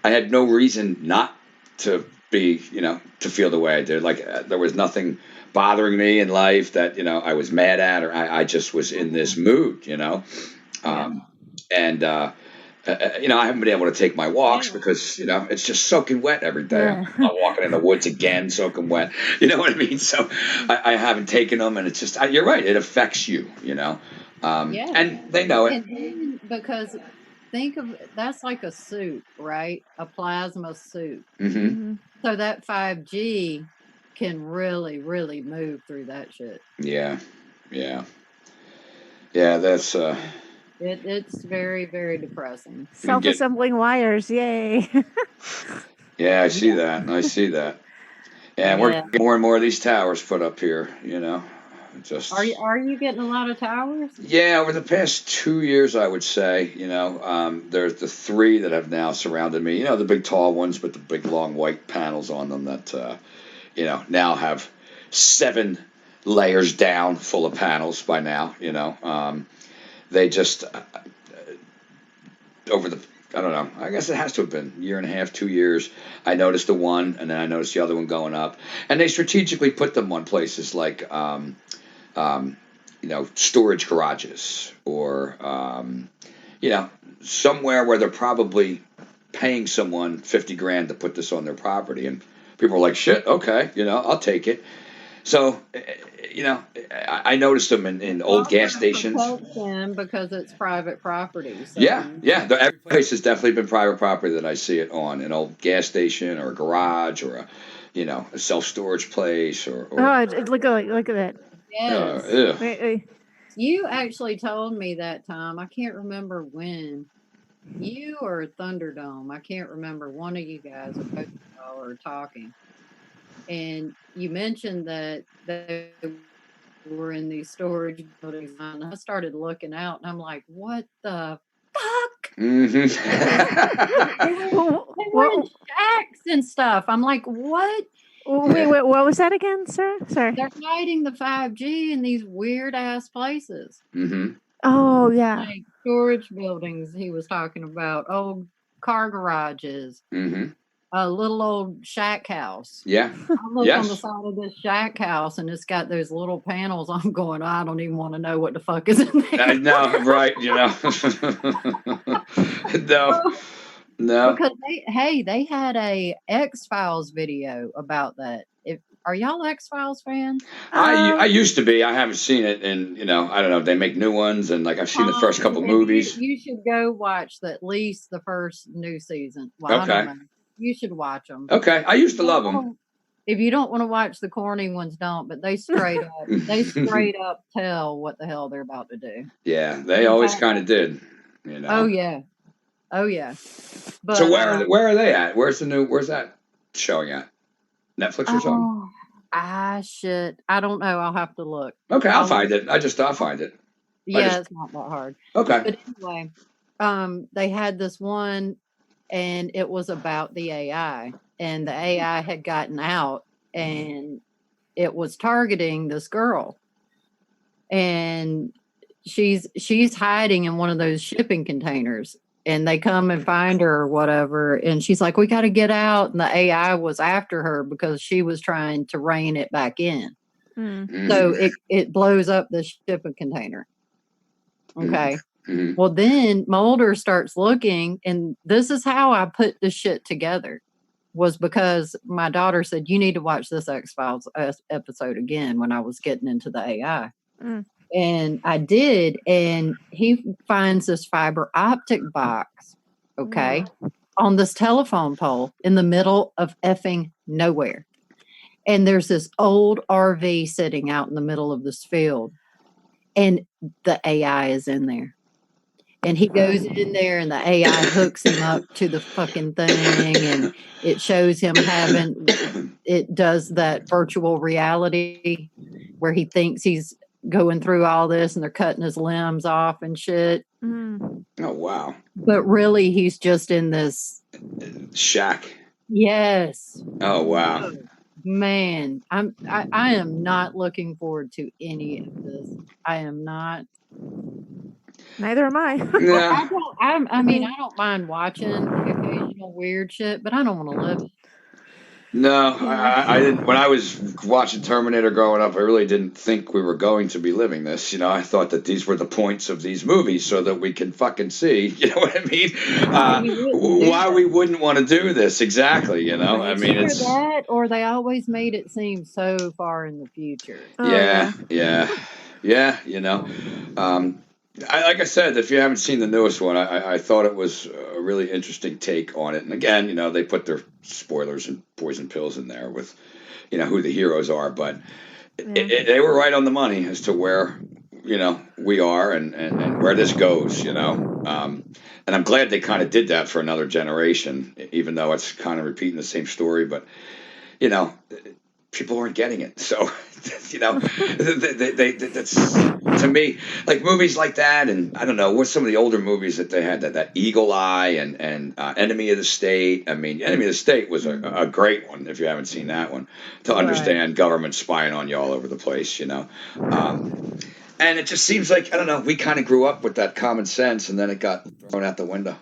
had no reason not to be, to feel the way I did. Like there was nothing bothering me in life that I was mad at, or I just was in this mood, and I haven't been able to take my walks because it's just soaking wet every day. I'm walking in the woods again, soaking wet. You know what I mean? So I haven't taken them, and it's just you're right. It affects you, and they know it.
And because think of that's like a suit, right? A plasma suit.
Mm-hmm.
So that 5G can really, really move through that shit.
Yeah. That's
it's very, very depressing.
Self-assembling wires, yay!
Yeah, I see that. And we're getting more and more of these towers put up here. Just.
Are you getting a lot of towers?
Yeah, over the past 2 years, I would say. There's the 3 that have now surrounded me. The big tall ones with the big long white panels on them that now have 7 layers down full of panels by now. They just over the I don't know. I guess it has to have been 1.5 years, 2 years. I noticed the one, and then I noticed the other one going up. And they strategically put them on places like, storage garages or, somewhere where they're probably paying someone $50,000 to put this on their property. And people are like, shit, okay, I'll take it. So, I noticed them in old gas stations.
Because it's private property. So.
Yeah. Every place has definitely been private property that I see it on, an old gas station or a garage or a self-storage place or.
Oh, look at that.
Yes. You actually told me that time. I can't remember when. You or Thunderdome. I can't remember. One of you guys or both of y'all were talking. And you mentioned that they were in these storage buildings, and I started looking out, and I'm like, "What the fuck?"
Mm-hmm.
They were in shacks and stuff. I'm like, "What?"
Wait, what was that again, sir? Sorry.
They're hiding the 5G in these weird ass places.
Mm-hmm.
Oh yeah.
Like storage buildings he was talking about, old car garages,
Mm-hmm.
a little old shack house.
Yeah.
I look on the
Yes.
side of this shack house and it's got those little panels. I'm going, I don't even want to know what the fuck is in there.
I know, right? No, no.
Because they had a X-Files video about that. Are y'all X-Files fans?
I used to be. I haven't seen it, and I don't know. They make new ones, and like I've seen the first couple movies.
You should go watch at least the first new season. Well, I don't
Okay.
know. You should watch them.
Okay. I used to love them.
If you don't want to watch the corny ones, don't. But they straight up tell what the hell they're about to do.
Yeah, they always kind of did.
Oh yeah. But
So where are they at? Where's that showing at? Netflix or something?
I don't know. I'll have to look.
Okay, I'll find it. I'll find it.
Yeah, it's not that hard.
Okay.
But anyway, they had this one, and it was about the AI, and the AI had gotten out, and it was targeting this girl, and she's hiding in one of those shipping containers, and they come and find her or whatever, and she's like, "We got to get out," and the AI was after her because she was trying to rein it back in. So it blows up the shipping container. Okay.
Mm-hmm.
Well, then Mulder starts looking, and this is how I put the shit together, was because my daughter said, "You need to watch this X-Files episode again," when I was getting into the AI. And I did, and he finds this fiber optic box, okay, on this telephone pole in the middle of effing nowhere. And there's this old RV sitting out in the middle of this field, and the AI is in there. And he goes in there, and the AI hooks him up to the fucking thing, and it shows him it does that virtual reality where he thinks he's going through all this, and they're cutting his limbs off and shit.
Oh wow!
But really, he's just in this
shack.
Yes.
Oh wow!
Man, I am not looking forward to any of this. I am not.
Neither am I.
Yeah.
I mean, I don't mind watching occasional weird shit, but I don't want to live it.
No, I didn't. When I was watching Terminator growing up, I really didn't think we were going to be living this. I thought that these were the points of these movies so that we can fucking see. You know what I mean? Why we wouldn't want to do this exactly? I mean, it's
that, or they always made it seem so far in the future.
Yeah. Like I said, if you haven't seen the newest one, I thought it was a really interesting take on it. And again, they put their spoilers and poison pills in there with, who the heroes are. But they were right on the money as to where, we are and where this goes, And I'm glad they kind of did that for another generation, even though it's kind of repeating the same story. But, people aren't getting it. So, that's to me, like movies like that. And I don't know, what's some of the older movies that they had, that Eagle Eye and Enemy of the State. I mean, Enemy of the State was a great one, if you haven't seen that one, to understand government spying on you all over the place, And it just seems like, I don't know, we kind of grew up with that common sense, and then it got thrown out the window.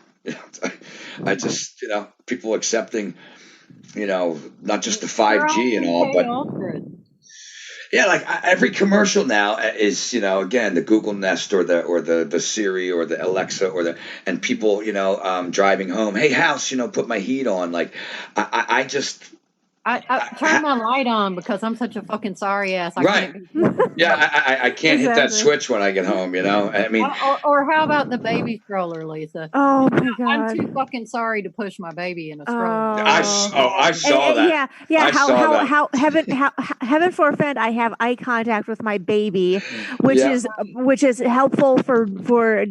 I just, people accepting, not just the 5G and all, but yeah, like every commercial now is, again, the Google Nest or the Siri or the Alexa and people, driving home. Hey, house, put my heat on. Like, I just.
I turn my light on because I'm such a fucking sorry ass.
I can't hit that switch when I get home, I mean,
or how about the baby stroller, Lisa?
Oh my god,
I'm too fucking sorry to push my baby in a stroller.
I saw that.
Yeah. How heaven forfend, I have eye contact with my baby, which is helpful for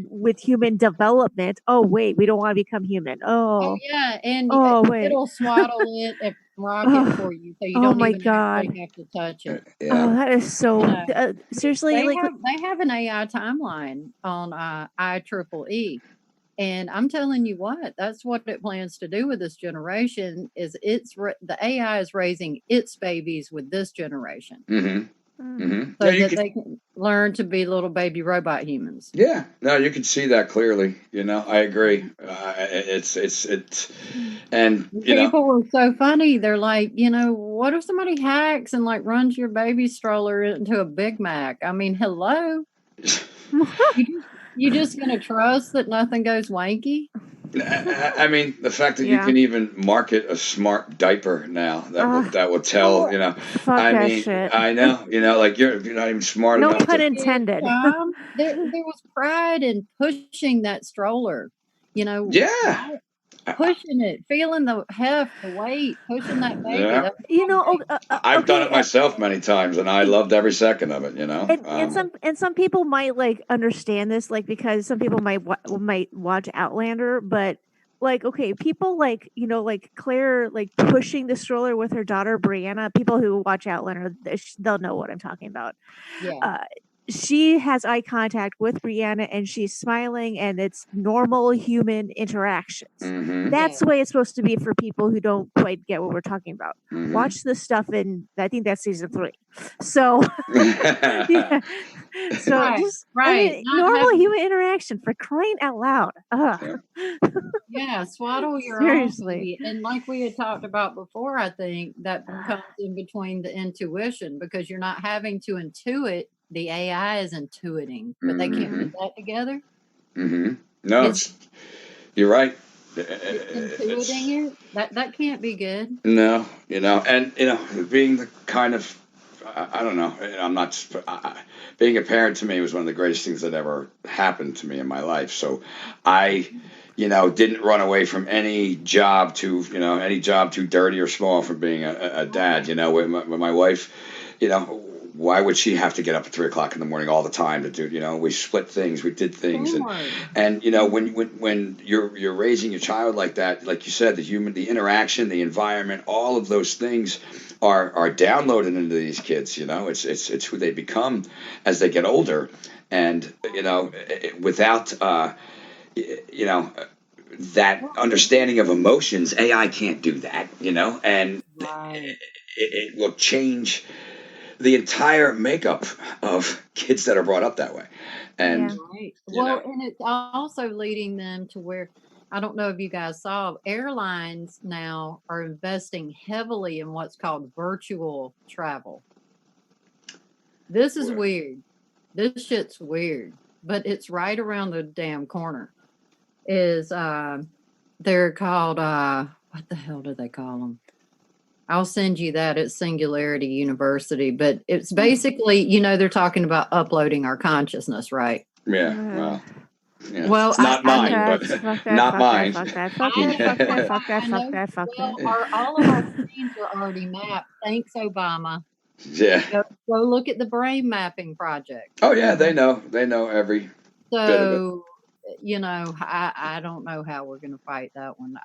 with human development. Oh wait, we don't want to become human. Oh
yeah, and
wait,
it'll swaddle it rock it
Ugh.
for you, so you
Oh
don't
my
even
god.
actually have to touch it.
Yeah.
Oh, that is so
You know,
seriously, like
they have an AI timeline on IEEE, and I'm telling you what, that's what it plans to do with this generation. Is the AI is raising its babies with this generation,
Yeah,
so
you
that
can.
they can learn to be little baby robot humans.
Yeah, no, you can see that clearly. I agree. And
People were so funny. They're like, what if somebody hacks and like runs your baby stroller into a Big Mac? I mean, hello. You just gonna trust that nothing goes wanky?
I mean, the fact that you
yeah.
can even market a smart diaper now that will tell.
Fuck
I
that
mean,
shit.
I know. Like you're not even smart
No
enough
pun
to.
intended.
There was pride in pushing that stroller.
Yeah.
Pushing it, feeling the heft, the weight, pushing that baby.
Yeah.
That's so great.
I've done
Okay,
it myself many times, and I loved every second of it.
and some people might like understand this, like because some people might watch Outlander, but like okay, people like like Claire like pushing the stroller with her daughter Brianna. People who watch Outlander, they'll know what I'm talking about.
Yeah.
Uh, she has eye contact with Brianna and she's smiling and it's normal human interactions. That's the way it's supposed to be for people who don't quite get what we're talking about. Watch this stuff in I think that's season 3. So yeah. So
Right,
just I
right.
mean
Not
normal
having,
human interaction for crying out loud. Ugh.
yeah, swaddle your own
Seriously.
baby. And like we had talked about before, I think that comes in between the intuition because you're not having to intuit. The AI is intuiting, but they can't put that together.
No,
It's
you're right.
it's
It's
intuiting it. That can't be good.
no, and being the kind of I don't know. I'm not. Being a parent to me was one of the greatest things that ever happened to me in my life. So, I, didn't run away from any job any job too dirty or small for being a dad. With my wife, why would she have to get up at 3 o'clock in the morning all the time to do? We split things, we did things,
Teamwork.
and when you're raising your child like that, like you said, the interaction, the environment, all of those things are downloaded into these kids. It's who they become as they get older, and without that understanding of emotions, AI can't do that. And
Right.
it will change the entire makeup of kids that are brought up that way. And
Yeah.
Right.
you
Well,
know,
and it's also leading them to where I don't know if you guys saw airlines now are investing heavily in what's called virtual travel. This is weird. This shit's weird, but it's right around the damn corner. Is they're called what the hell do they call them? I'll send you that. It's Singularity University, but it's basically, they're talking about uploading our consciousness, right?
yeah,
Uh,
well, yeah,
Well,
it's not
fuck
mine,
that.
but
Fuck that.
not
Fuck that.
mine.
Fuck that. Fuck
I
that.
know,
Fuck that. Fuck
I
that. Fuck
know.
that. Fuck that.
Well, all of our brains are already mapped. Thanks, Obama.
Yeah.
Go look at the brain mapping project.
Oh yeah, they know. They know every bit of it.
So, I don't know how we're going to fight that one.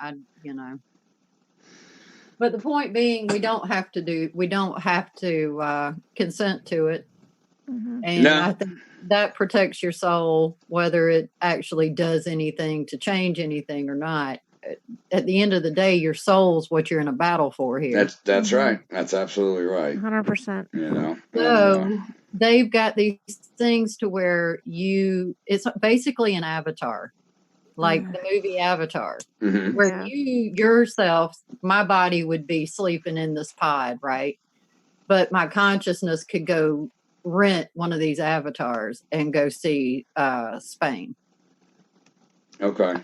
But the point being, we don't have to consent to it. And
No.
I think that protects your soul, whether it actually does anything to change anything or not. At the end of the day, your soul's what you're in a battle for here.
That's right. That's absolutely right.
100%.
And
So they've got these things to where it's basically an avatar, like the movie Avatar, where
Yeah.
you yourself, my body would be sleeping in this pod, right? But my consciousness could go rent one of these avatars and go see Spain.
okay.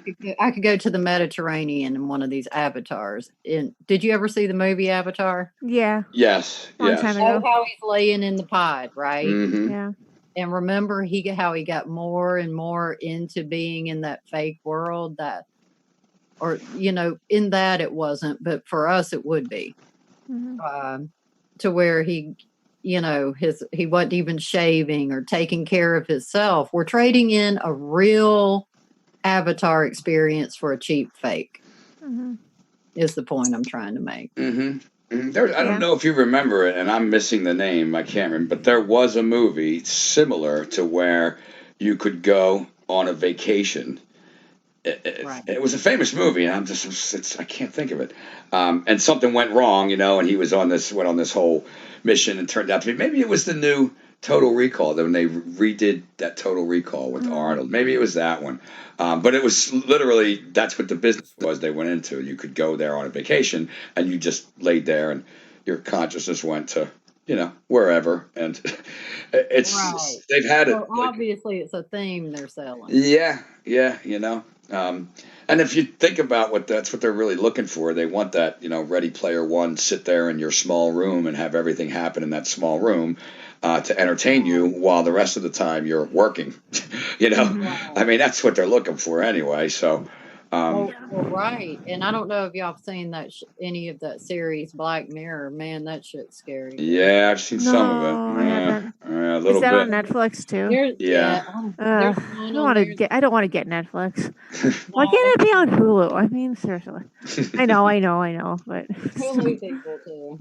I could go to the Mediterranean in one of these avatars. Did you ever see the movie Avatar?
Yeah.
Yes.
Long time
Oh,
ago.
how he's laying in the pod, right?
Yeah.
And remember how he got more and more into being in that fake world in that it wasn't, but for us it would be. To where he wasn't even shaving or taking care of himself. We're trading in a real avatar experience for a cheap fake. Is the point I'm trying to make.
I don't
Yeah.
know if you remember it, and I'm missing the name. I can't remember, but there was a movie similar to where you could go on a vacation.
Right.
It was a famous movie, and I can't think of it. And something went wrong, and he went on this whole mission, and turned out to be maybe it was the new Total Recall when they redid that Total Recall with
Mm.
Arnold. Maybe it was that one, but it was literally that's what the business was they went into. You could go there on a vacation, and you just laid there, and your consciousness went to wherever, and
Right.
they've had it
So
like
obviously it's a theme they're selling.
yeah, yeah, and if you think about that's what they're really looking for, they want that, Ready Player One, sit there in your small room and have everything happen in that small room to entertain you
Right.
while the rest of the time you're working. you know,
Mhm.
I
Right.
mean, that's what they're looking for anyway. So,
Well,
Yeah.
well, right. And I don't know if y'all have seen any of that series, Black Mirror. Man, that shit's scary too.
yeah, I've seen some of it.
No, I haven't.
A
Is
little
that on
bit.
Netflix too?
There's
Yeah.
yeah, there's one on there.
I don't want to get Netflix. Why
No,
can't
it's
it be on Hulu? I mean, seriously. I know, but
Hulu people too.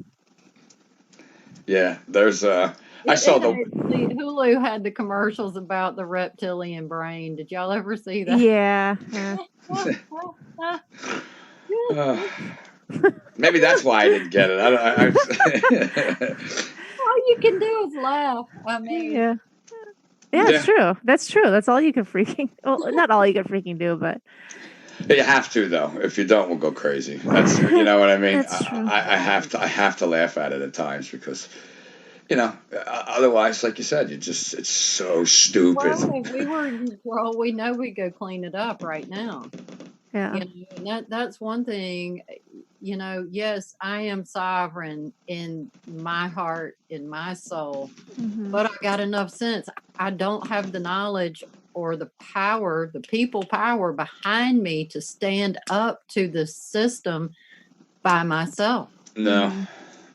yeah, there's I saw
It
the
actually Hulu had the commercials about the reptilian brain. Did y'all ever see that?
yeah, yeah.
uh, maybe that's why I didn't get it.
All you can do is laugh. I mean,
Yeah. Yeah, it's
Yeah,
true. That's true. That's all you can freaking well, not all you can freaking do, but
you have to though. If you don't, we'll go crazy. That's you know what I mean.
that's true.
I have
right.
to laugh at it at times because otherwise, like you said, it's so stupid.
Well, if we were in control, we know we'd go clean it up right now.
Yeah.
And that's one thing. Yes, I am sovereign in my heart, in my soul,
Mhm.
but I got enough sense. I don't have the knowledge or the power, the people power behind me to stand up to the system by myself.
No,
Mhm.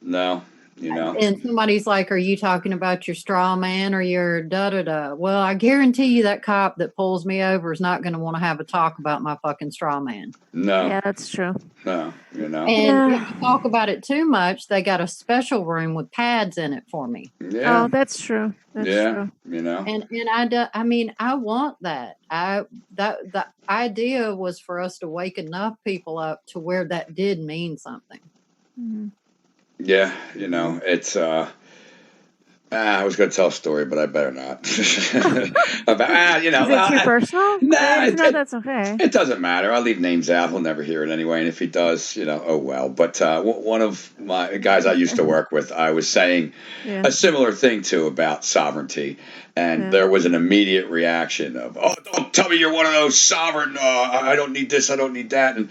no, you know.
And somebody's like, "Are you talking about your straw man or your da da da?" Well, I guarantee you that cop that pulls me over is not going to want to have a talk about my fucking straw man.
No,
Yeah, that's true.
no,
And if
Yeah.
I talk about it too much, they got a special room with pads in it for me.
Yeah,
Oh, that's true. That's
yeah,
true.
And I mean, I want that. That the idea was for us to wake enough people up to where that did mean something.
Mhm.
yeah.
Mhm.
It's I was going to tell a story, but I better not. About
Is it too personal?
nah,
If not, that's okay.
it doesn't matter. I'll leave names out. He'll never hear it anyway. And if he does, oh well. But one of my guys I used to work with, I was saying
Yeah.
a similar thing to about sovereignty, and
Yeah.
there was an immediate reaction of, "Oh, don't tell me you're one of those sovereign. I don't need this. I don't need that." And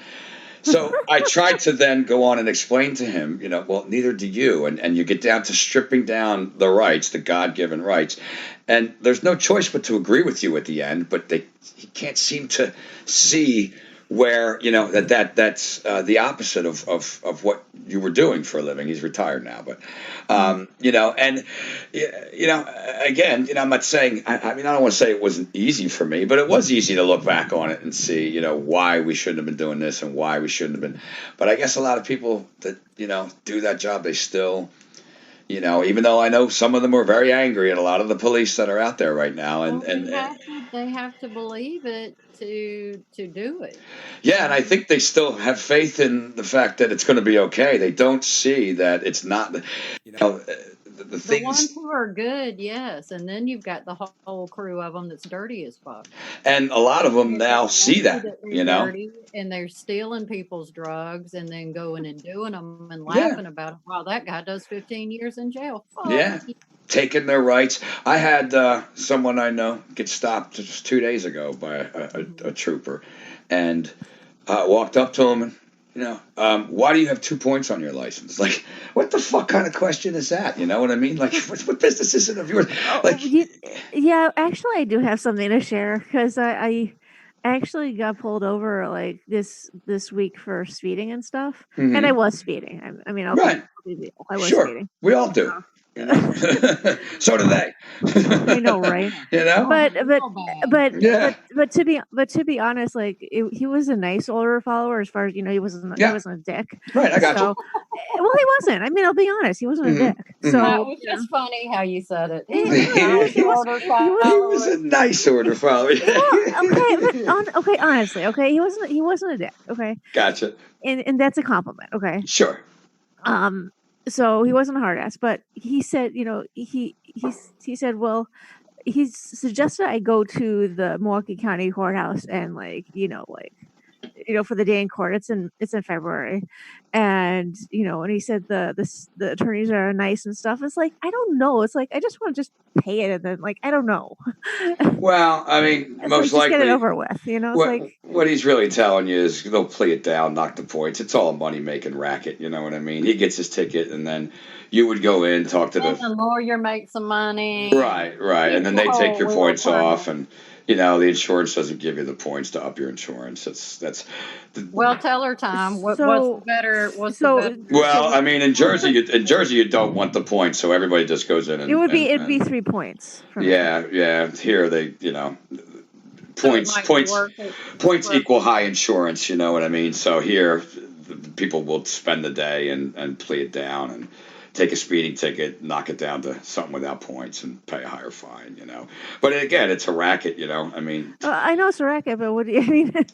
so I tried to then go on and explain to him, well, neither do you. And you get down to stripping down the rights, the God given rights. And there's no choice but to agree with you at the end, but he can't seem to see where, that's the opposite of what you were doing for a living. He's retired now, but,
Mm.
and, again, I'm not saying, I mean, I don't want to say it wasn't easy for me, but it was easy to look back on it and see, why we shouldn't have been doing this and why we shouldn't have been. But I guess a lot of people that, do that job, they still, even though I know some of them are very angry at a lot of the police that are out there right now. And,
Well,
and,
they have to believe it to do it.
yeah, and I think they still have faith in the fact that it's going to be okay. They don't see that it's not, the
The ones
things.
who are good, yes, and then you've got the whole crew of them that's dirty as fuck.
And a lot of them
And they
now see
know
that,
that they're dirty, and they're stealing people's drugs, and then going and doing them and
Yeah,
laughing about it. Wow, that guy does 15 years in jail. Fuck
yeah,
you.
taking their rights. I had someone I know get stopped just 2 days ago by a
Mhm.
trooper, and walked up to him and, why do you have 2 points on your license? Like, what the fuck kind of question is that? You know what I mean? Like, what business is it of yours? Like,
Oh, yeah, actually, I do have something to share because I actually got pulled over like this week for speeding and stuff, and I
hmm
was speeding. I mean,
right,
I'll be real, I was
sure,
speeding.
we all do. You know, so do they.
I know, right?
You know,
But
real bad.
yeah,
but to be honest, like he was a nice older follower as far as he
yeah,
wasn't a dick.
right. I got you.
So well, he wasn't. I mean, I'll be honest, he wasn't a
Hmm.
dick.
Hmm.
That
So
was just funny how you said it. He was a
no,
nice
he was
order
he was
He was a
follower.
nice order follower.
he well okay, okay, honestly, okay, he wasn't a dick, okay,
Gotcha.
and that's a compliment, okay.
Sure.
Um, so he wasn't a hard ass, but he said, he said, well, he suggested I go to the Milwaukee County Courthouse and for the day in court. It's in February, and and he said the attorneys are nice and stuff. It's like I don't know. It's like I just want to just pay it and then I don't know.
Well, I mean,
It's like
most
just get it
likely,
over with. It's
what
like
what he's really telling you is they'll play it down, knock the points. It's all a money making racket. You know what I mean? He gets his ticket, and then you would go in, talk to
Then
the
the lawyer makes some money and
right, and
keeps
then
the
they take
whole
your
wheel
points off,
turning.
and the insurance doesn't give you the points to up your insurance. That's the,
Well, tell her time. What's the
so
better? What's the
so
better?
well,
so
I mean, in Jersey, you don't want the points, so everybody just goes in
it
and
would be
and,
it'd be
and
3 points for me.
yeah. Here they,
So it
points
might be
points
worth it
points
for.
equal high insurance. You know what I mean? So here, people will spend the day and play it down and take a speeding ticket, knock it down to something without points, and pay a higher fine. But again, it's a racket. I mean,
I know it's a racket, but what do you I mean?
but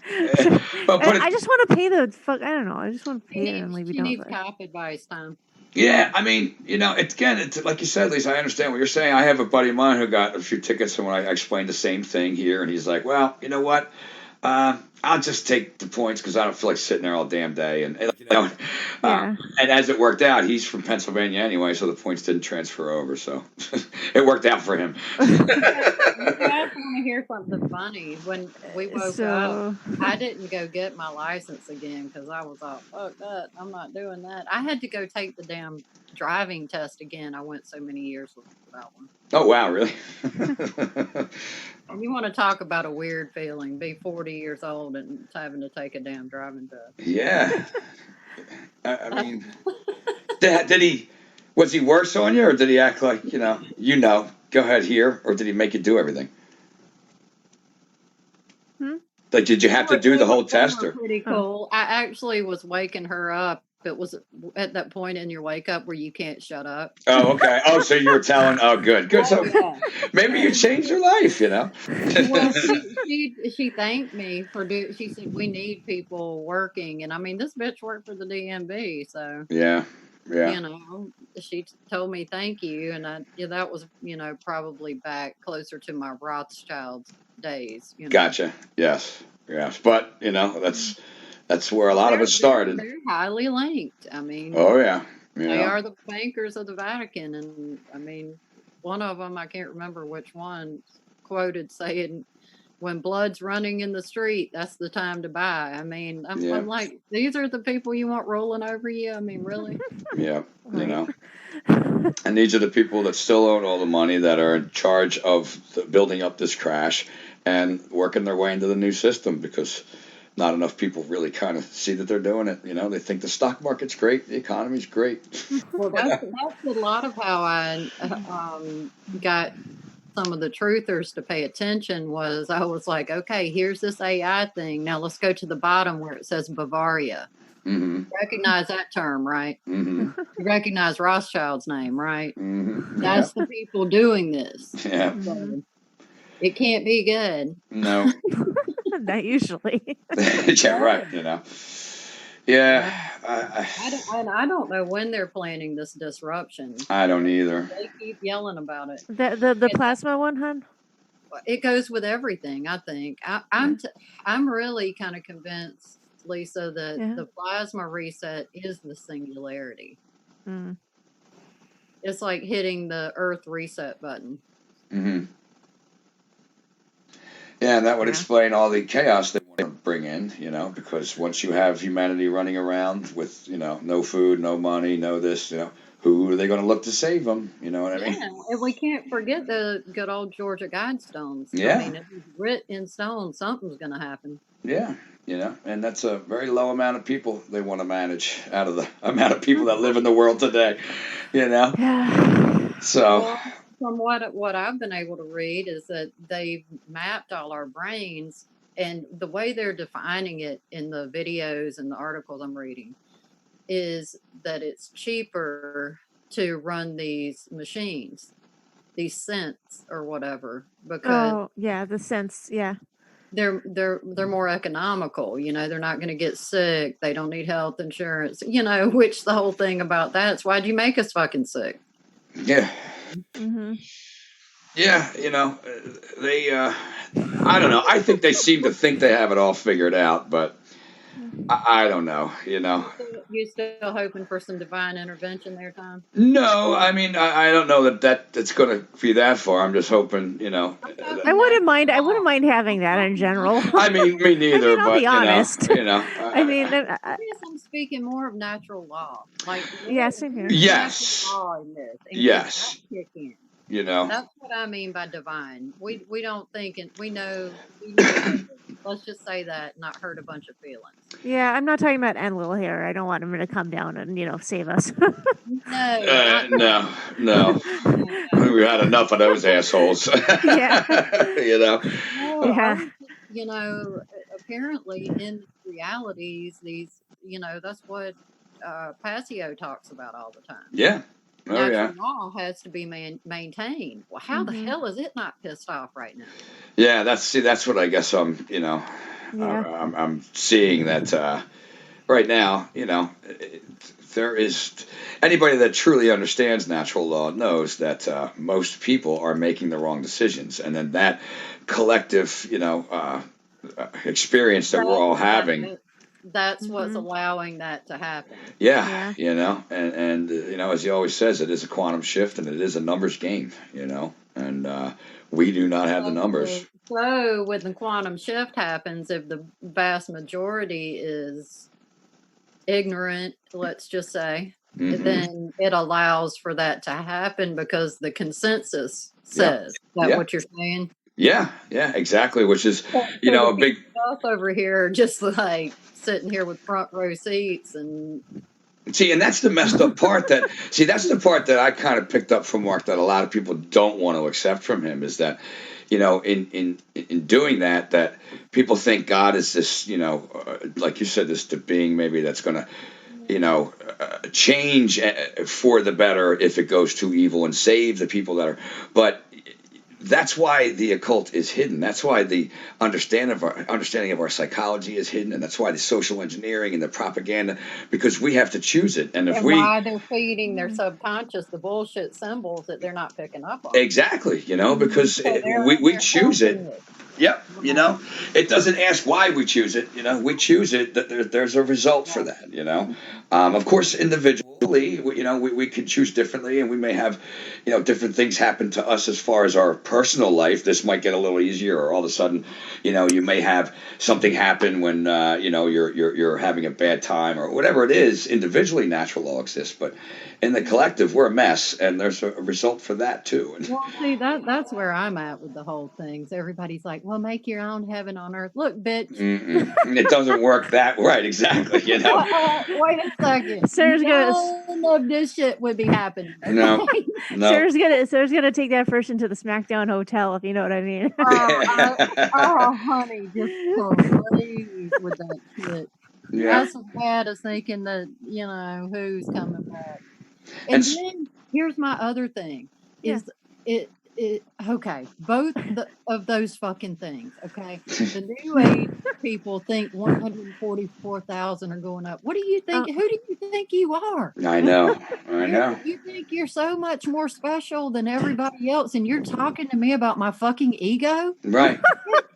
put
I
it.
just want to pay the fuck. I don't know. I just want to
She
pay it and
needs
leave you
she
done with
needs
it.
cop advice time.
Yeah, I mean, it's like you said, Lisa. I understand what you're saying. I have a buddy of mine who got a few tickets, and when I explained the same thing here, and he's like, "Well, you know what? I'll just take the points because I don't feel like sitting there all damn day." Uh,
Yeah.
and as it worked out, he's from Pennsylvania anyway, so the points didn't transfer over. So it worked out for him.
You guys want to hear something funny? When we woke up,
So
I didn't go get my license again because I was all, fuck that. I'm not doing that. I had to go take the damn driving test again. I went so many years without one.
Oh wow, really?
And you want to talk about a weird feeling, be 40 years old and having to take a damn driving
Yeah, I
test.
mean, did he? Was he worse on you, or did he act like Go ahead here, or did he make you do everything?
hmm?
Like, did you
They
have to
were
do
they
the
were
whole
they
test,
were
or?
pretty
Oh.
cool. I actually was waking her up. It was at that point in your wake up where you can't shut up.
Oh, okay. Oh, so you were telling. Oh, good, good.
Oh
So
yeah.
maybe you changed your life.
Well, she thanked me for she said we need people working, and I mean this bitch worked for the DMV, so
Yeah, yeah.
she told me thank you, and that was probably back closer to my Rothschild's days.
Gotcha. Yes, yes. But that's where a
Well,
lot of us started.
they're highly linked. I mean,
Oh yeah.
they are the bankers of the Vatican, and I mean, one of them, I can't remember which one, quoted saying, "When blood's running in the street, that's the time to buy." I mean,
Yeah,
I'm like, these are the people you want rolling over you. I mean, really?
yeah. You
Right.
know. And these are the people that still own all the money that are in charge of building up this crash and working their way into the new system because not enough people really kind of see that they're doing it. They think the stock market's great, the economy's great.
Well, that's a lot of how I got some of the truthers to pay attention. Was I was like, okay, here's this AI thing. Now let's go to the bottom where it says Bavaria.
Mm-hmm.
Recognize that term, right?
Mm-hmm.
You recognize Rothschild's name, right?
Mm-hmm. Yeah.
That's the people doing this.
Yeah.
Mhm.
So it can't be good.
No.
Not usually.
Yeah. Right. Yeah.
No.
I,
I don't know when they're planning this disruption.
I don't either.
They keep yelling about it.
The plasma one, hun?
It goes with everything. I think
Yeah.
I'm really kind of convinced, Lisa, that
Yeah.
the plasma reset is the singularity.
Mm.
It's like hitting the Earth reset button.
Mm-hmm. Yeah, and that would
Yeah.
explain all the chaos they want to bring in, because once you have humanity running around with, no food, no money, no this, who are they going to look to save them? You know what I
Yeah,
mean?
and we can't forget the good old Georgia Guidestones. I
Yeah,
mean, if it's writ in stone, something's going to happen.
yeah, and that's a very low amount of people they want to manage out of the amount of people that live in the world today,
Yeah.
So,
Well, from what I've been able to read is that they've mapped all our brains, and the way they're defining it in the videos and the articles I'm reading is that it's cheaper to run these machines, these scents or whatever, because
Oh, yeah, the sense, yeah.
they're more economical. They're not going to get sick. They don't need health insurance. Which the whole thing about that's why'd you make us fucking sick?
yeah.
Mhm.
Yeah, they, I don't know. I think they seem to think they have it all figured out, but I don't know.
You still hoping for some divine intervention there, Tom?
No, I mean, I don't know that it's going to be that far. I'm just hoping.
I'm
I
hoping
wouldn't mind I
nationwide.
wouldn't mind having
I'm
that in
hoping
general.
I mean, me
I
neither,
mean, I'll
but
be honest. I mean,
I guess I'm speaking more of natural law. Like,
yeah, same here.
where's the natural
yes,
law in this? And could that
yes,
kick in?
you know,
That's what I mean by divine. We don't think, and we know better. Let's just say that, not hurt a bunch of feelings.
Yeah, I'm not talking about Aunt Little Hair. I don't want him to come down and, save us.
No, not
no,
that.
no.
No, no.
We had enough of those assholes.
Yeah.
you know.
No, I
Yeah.
was just, apparently in realities, that's what Passio talks about all the time.
Yeah. Oh yeah.
Natural law has to be maintained. Well, how the
Mhm.
hell is it not pissed off right now?
Yeah. That's what I guess
Yeah.
I'm seeing that right now. There is anybody that truly understands natural law knows that most people are making the wrong decisions, and then that collective, experience that we're
That,
all
that,
having.
that that's what's
Mhm.
allowing that to happen.
Yeah,
Yeah.
and as he always says, it is a quantum shift and it is a numbers game. And we do not have the numbers.
So when the quantum shift happens, if the vast majority is ignorant, let's just say,
Hmm.
then it allows for that to happen because the consensus
Yep.
says that
Yeah.
what you're saying.
Yeah, exactly. Which is,
So the
a big.
people us over here are just like sitting here with front row seats and
See, and that's the messed up part. That's the part that I kind of picked up from Mark that a lot of people don't want to accept from him is that, in doing that people think God is this, like you said, this being maybe that's going to change for the better if it goes too evil and save the people that are. But that's why the occult is hidden. That's why the understanding of our psychology is hidden, and that's why the social engineering and the propaganda, because we have to choose it. And if
and
we
why they're feeding their
Mhm.
subconscious the bullshit symbols that they're not picking up on.
exactly,
Mhm.
because
So they're in
we
there
choose it.
helping it.
Yep,
Right.
it doesn't ask why we choose it. We choose it. That there's a result for
Right.
that. Of course, individually, we could choose differently, and we may have, different things happen to us as far as our personal life. This might get a little easier, or all of a sudden, you may have something happen when you're having a bad time or whatever it is. Individually, natural law exists, but in the collective, we're a mess, and there's a result for that too.
Well, see that's where I'm at with the whole things. Everybody's like, "Well, make your own heaven on earth." Look, bitch.
Mm-mm. It doesn't work that right, exactly.
Wait a second.
Sarah's gonna
None of this shit would be happening.
No,
Okay.
no.
Sarah's gonna take that person to the SmackDown hotel, if you know what I mean.
Honey, just please with that shit.
Yeah,
That's as bad as thinking that, who's coming back.
and
And then here's my other thing
Yeah.
is it okay, both of those fucking things, okay? The new age people think 144,000 are going up. What do you think?
Oh.
Who do you think you are?
I know, I know.
You think you're so much more special than everybody else, and you're talking to me about my fucking ego?
Right,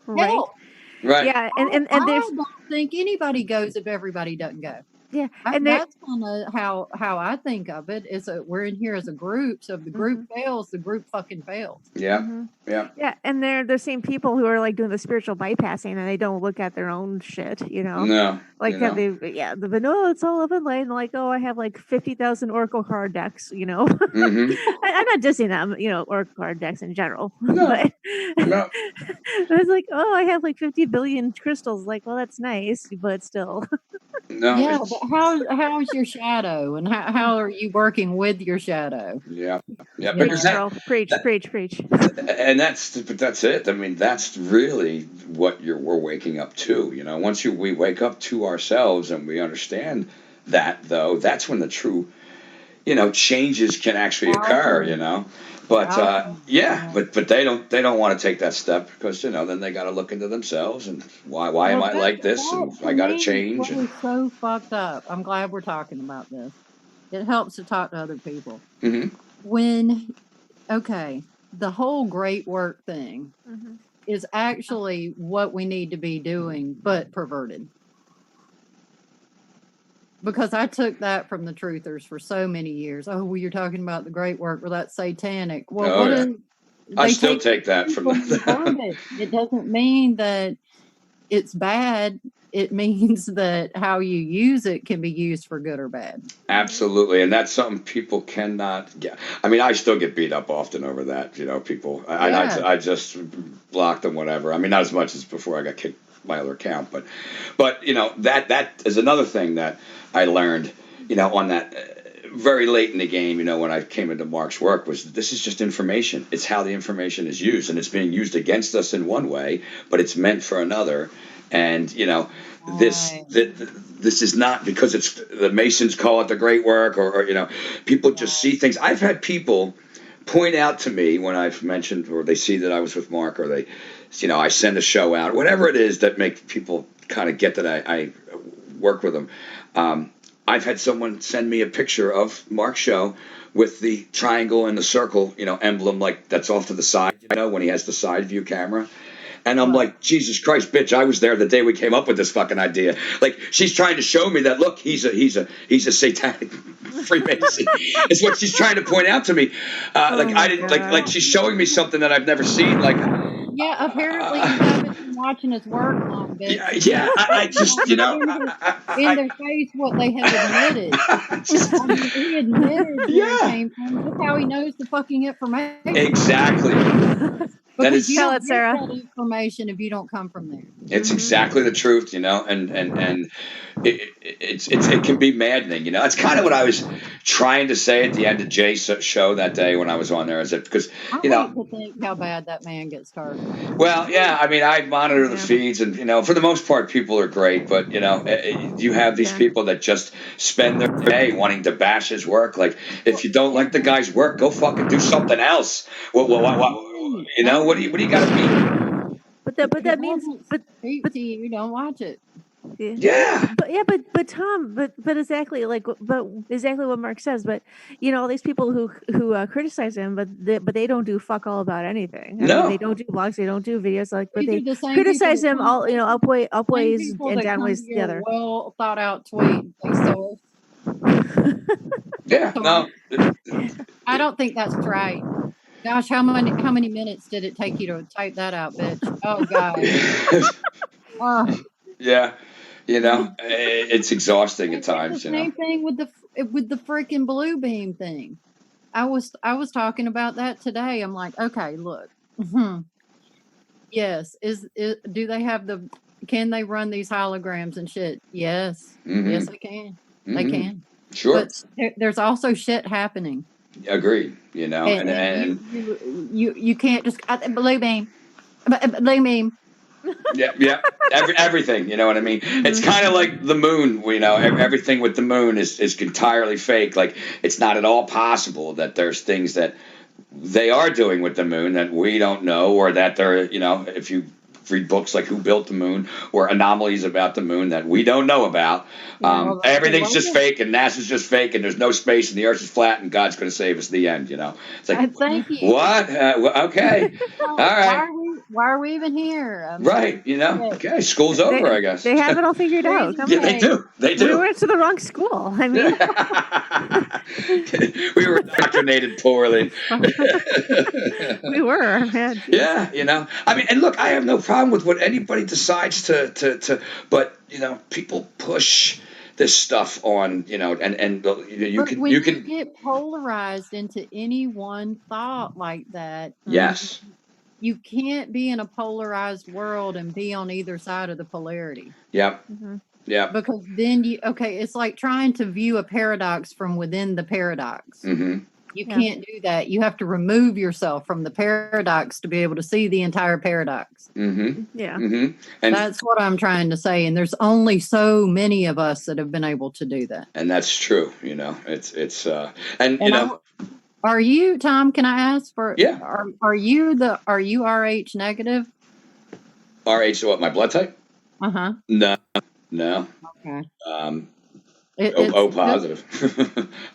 Right.
Hell,
right.
Yeah, and
I
there's
don't think anybody goes if everybody doesn't go.
yeah, and there
That's kind of how I think of it. Is that we're in here as a group, so if the group
Mhm.
fails, the group fucking fails.
Yeah,
Mhm.
yeah,
Yeah, and they're the same people who are, like, doing the spiritual bypassing, and they don't look at their own shit,
no,
Like, have they yeah, they've been, "Oh, it's all up in light," and like, "Oh, I have, like, 50,000 Oracle card decks,"
Mm-hmm.
I'm not dissing them, Oracle card decks in general,
No,
but
no.
I was like, "Oh, I have, like, 50 billion crystals," like, "Well, that's nice, but still."
No,
Yeah,
it's
but how's your shadow, and how are you working with your shadow?
yeah, yeah,
You
because
Preach,
know,
girl. Preach,
that
preach, preach.
and that's it. I mean, that's really what we're waking up to. You know, once we wake up to ourselves and we understand that, though, that's when the true changes can actually occur.
alchemy,
But
alchemy.
yeah,
Yeah.
but they don't want to take that step because then they got to look into themselves and why am
Well,
I like this
that
and
to
I got to
me,
change
what
and
is so fucked up. I'm glad we're talking about this. It helps to talk to other people.
hmm
When okay, the whole great work thing
Mhm.
is actually what we need to be doing, but perverted. Because I took that from the truthers for so many years. Oh, well, you're talking about the great work. Well, that's satanic. Well,
oh
what
yeah,
is
I
they
still
take the
take that
truth
from
and pervert
the
it? It doesn't mean that it's bad. It means that how you use it can be used for good or bad.
Absolutely, and that's something people cannot get. I mean, I still get beat up often over that. People,
Yeah.
I just block them, whatever. I mean, not as much as before I got kicked my other account, but that is another thing that I learned. On that very late in the game. When I came into Mark's work, was this is just information. It's how the information is used, and it's being used against us in one way, but it's meant for another. And this
Right.
this is not because it's the Masons call it the great work, or people just
Right.
see things. I've had people point out to me when I've mentioned or they see that I was with Mark or they I send a show out, whatever it is that make people kind of get that I work with them. I've had someone send me a picture of Mark's show with the triangle and the circle, emblem like that's off to the side, when he has the side view camera. And I'm
Right.
like, Jesus Christ, bitch! I was there the day we came up with this fucking idea. Like, she's trying to show me that look, he's a satanic Freemason. It's what she's trying to point out to me.
Oh
Like I
my
didn't like
god.
she's showing me something that I've never seen. Like,
Yeah, apparently you haven't been watching his work long,
yeah,
bitch.
yeah. I
You
just
haven't seen in their face what they have admitted.
I just
I mean, he admitted where he
yeah,
came from. Look how he knows the fucking information.
exactly. That
Because you
is
Tell
don't
it,
get
Sarah.
that information if you don't come from there.
it's
Mhm.
exactly the truth, and it can be maddening. That's kind of what I was trying to say at the end of Jay's show that day when I was on there. Is it because
I
you know
hate to think how bad that man gets targeted.
well, yeah, I mean, I monitor the
Yeah.
feeds, and for the most part, people are great. But you have these
Yeah.
people that just spend their day wanting to bash his work. Like, if
Well,
you don't
yeah,
like the guy's work, go fucking do something else.
right.
What do you got to be?
But
If it
that means
doesn't
but
speak to you, don't watch it.
yeah.
Yeah,
But Tom, but exactly like but exactly what Mark says. But all these people who criticize him, but they don't do fuck all about anything. I mean, they
no,
don't do blogs, they don't do videos, like, but
These
they
are the same people
criticize
that
him
come
all
to same
upways
people
and
that come to
downways the
your
other.
well thought out tweet and say source.
yeah,
Source.
no.
I don't think that's right. Gosh, how many minutes did it take you to type that out, bitch? Oh God. Oh.
Yeah, it's exhausting at
And it's the
times.
same thing with the freaking blue beam thing. I was talking about that today. I'm like, okay, look. Yes, do they have can they run these holograms and shit? Yes. Yes,
hmm
they can. They
hmm
can.
Sure,
But there's also shit happening.
agreed.
And you can't just blue beam. Blue beam.
Yeah, yeah. Everything, you know what I mean? It's
Mhm.
kind of like the moon, everything with the moon is entirely fake. Like, it's not at all possible that there's things that they are doing with the moon that we don't know, or that they're, if you read books like Who Built the Moon or anomalies about the moon that we don't know about.
Yeah.
Well, the
Everything's just
latest.
fake, and NASA's just fake, and there's no space, and the Earth is flat, and God's going to save us. The end. It's like,
Thank you.
what? Okay, all
Well,
right,
why are we even here? I mean,
right.
yeah,
Okay, school's over, I guess.
They have it all figured out.
reason
Come
Yeah,
on.
they
take.
do. They
We
do.
went to the wrong school. I mean,
We were indoctrinated poorly.
we were, man. Jeez.
Yeah, I mean, and look, I have no problem with what anybody decides but people push this stuff on, and you
But
can
when
you
you
can
get polarized into any one thought like that,
Mhm.
yes,
you can't be in a polarized world and be on either side of the polarity.
yep,
Mhm.
Yeah.
Because then it's like trying to view a paradox from within the paradox.
Mm-hmm.
You
Yeah.
can't do that. You have to remove yourself from the paradox to be able to see the entire paradox.
Mm-hmm.
Yeah.
Mm-hmm. And
That's what I'm trying to say. And there's only so many of us that have been able to do that.
and that's true. It's
And are you, Tom, can I ask
yeah.
are you RH negative?
RH, what, my blood type?
Uh-huh.
No.
Okay.
Um,
It's
O positive.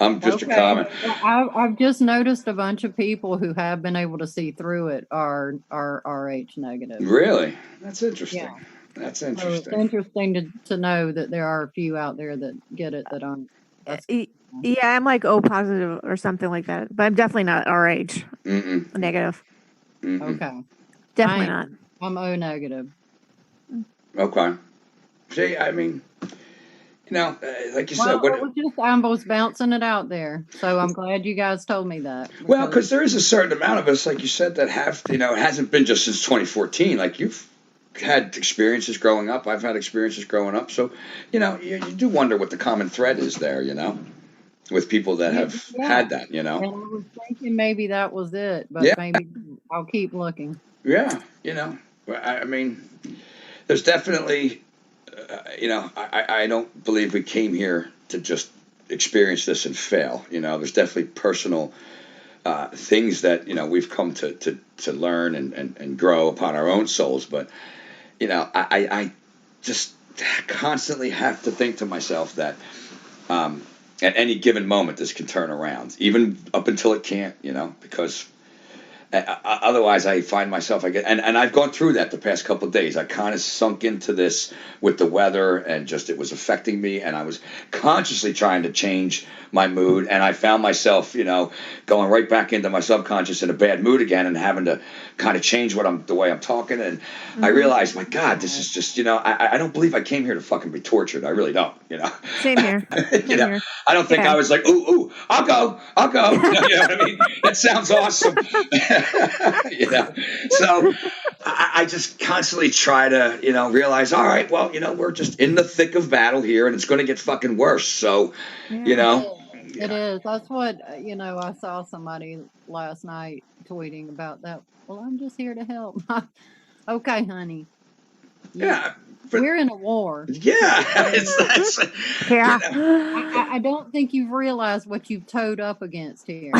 I'm just a
okay.
common.
Well, I've just noticed a bunch of people who have been able to see through it are RH negative.
Really? That's interesting.
Yeah.
That's
So it's
interesting.
interesting to know that there are a few out there that get it that aren't. That's
Yeah, I'm like O positive or something like that, but I'm definitely not RH
Mm-mm.
negative.
Mm-mm.
okay.
Definitely not.
I'm O negative.
Okay. See, I mean, like you said,
Well, it was just I was bouncing it out there, so I'm glad you guys told me that.
well, because there is a certain amount of us, like you said, that have, it hasn't been just since 2014. Like you've had experiences growing up. I've had experiences growing up. So, you do wonder what the common thread is there, with people that have
Yeah,
had that,
and I was thinking maybe that was it,
Yeah.
but maybe I'll keep looking.
Yeah. I mean, there's definitely, I don't believe we came here to just experience this and fail. There's definitely personal things that we've come to learn and grow upon our own souls. But I just constantly have to think to myself that at any given moment this can turn around, even up until it can't. Because otherwise I find myself and I've gone through that the past couple of days. I kind of sunk into this with the weather and just it was affecting me, and I was consciously trying to change my mood, and I found myself going right back into my subconscious in a bad mood again and having to kind of change the way I'm talking. And I realized, my God, this is just I don't believe I came here to fucking be tortured. I really don't.
Same here. Same here.
I don't think I was like, ooh, I'll go. You know what I mean? That sounds awesome. So I just constantly try to, realize, all right, well, we're just in the thick of battle here, and it's going to get fucking worse. So,
Yeah.
It is. That's what I saw somebody last night tweeting about that. Well, I'm just here to help. Okay, honey.
Yeah.
We're in a war.
Yeah.
Yeah.
I don't think you've realized what you've towed up against here.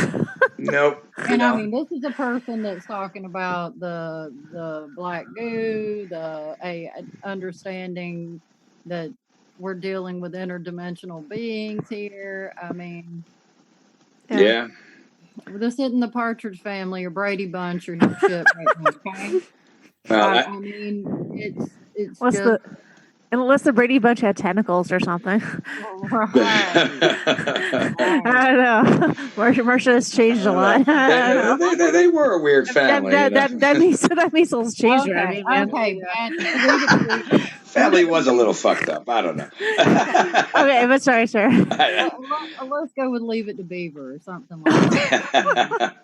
Nope.
And I mean, this is a person that's talking about the black goo, understanding that we're dealing with interdimensional beings here. I mean,
Yeah.
this isn't the Partridge Family or Brady Bunch or shit right now, okay?
Well,
I mean, it's
Unless
just
unless the Brady Bunch had tentacles or something.
right.
I don't know. Marsha has changed a lot. I don't know.
they were a weird family.
That measles changed her. I mean, man.
Okay, man.
Family was a little fucked up. I don't know.
Okay, but sorry.
Let's go with Leave It to Beaver or something like that.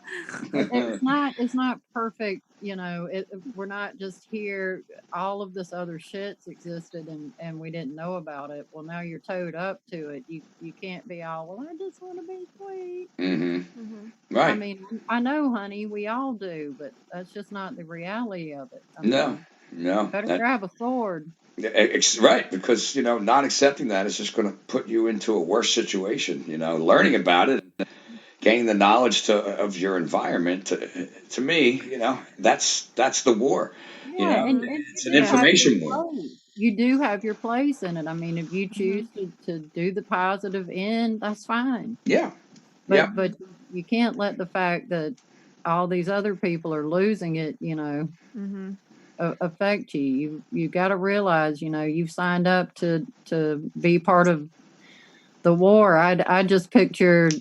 It's not perfect, we're not just here. All of this other shit's existed and we didn't know about it. Well, now you're towed up to it. You can't be all, well, I just want to be sweet.
Right.
I mean, I know, honey, we all do, but that's just not the reality of it.
No.
Better grab a sword.
Right, because not accepting that is just going to put you into a worse situation. Learning about it, gaining the knowledge of your environment. To me, that's the war.
Yeah, and
It's an information war.
you do have your place in it. I mean, if you choose to do the positive end, that's fine.
Yeah.
But you can't let the fact that all these other people are losing it, affect you. You got to realize, you've signed up to be part of the war. I just pictured,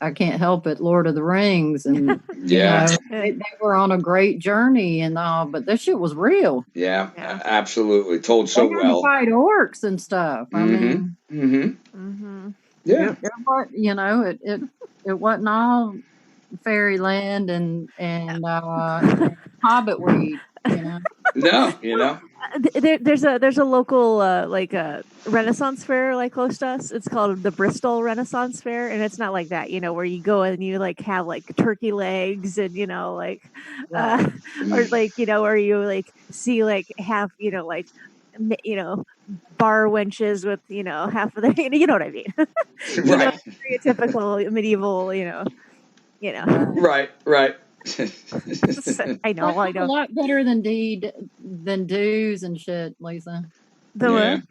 I can't help it, Lord of the Rings, and they were on a great journey and all, but this shit was real.
Yeah. Absolutely, told so
they
well.
Fight orcs and stuff. I mean,
yeah,
it wasn't all fairyland and hobbit weed.
No,
Well, there's a local like a Renaissance fair like close to us. It's called the Bristol Renaissance Fair, and it's not like that, where you go and you like have like turkey legs and like
Right.
or like or you like see like half like bar wenches with half of the you know what I mean. you know
right,
Stereotypical medieval
Right.
right.
I
That's a
know
lot better than do's and shit, Lisa.
the
Yeah,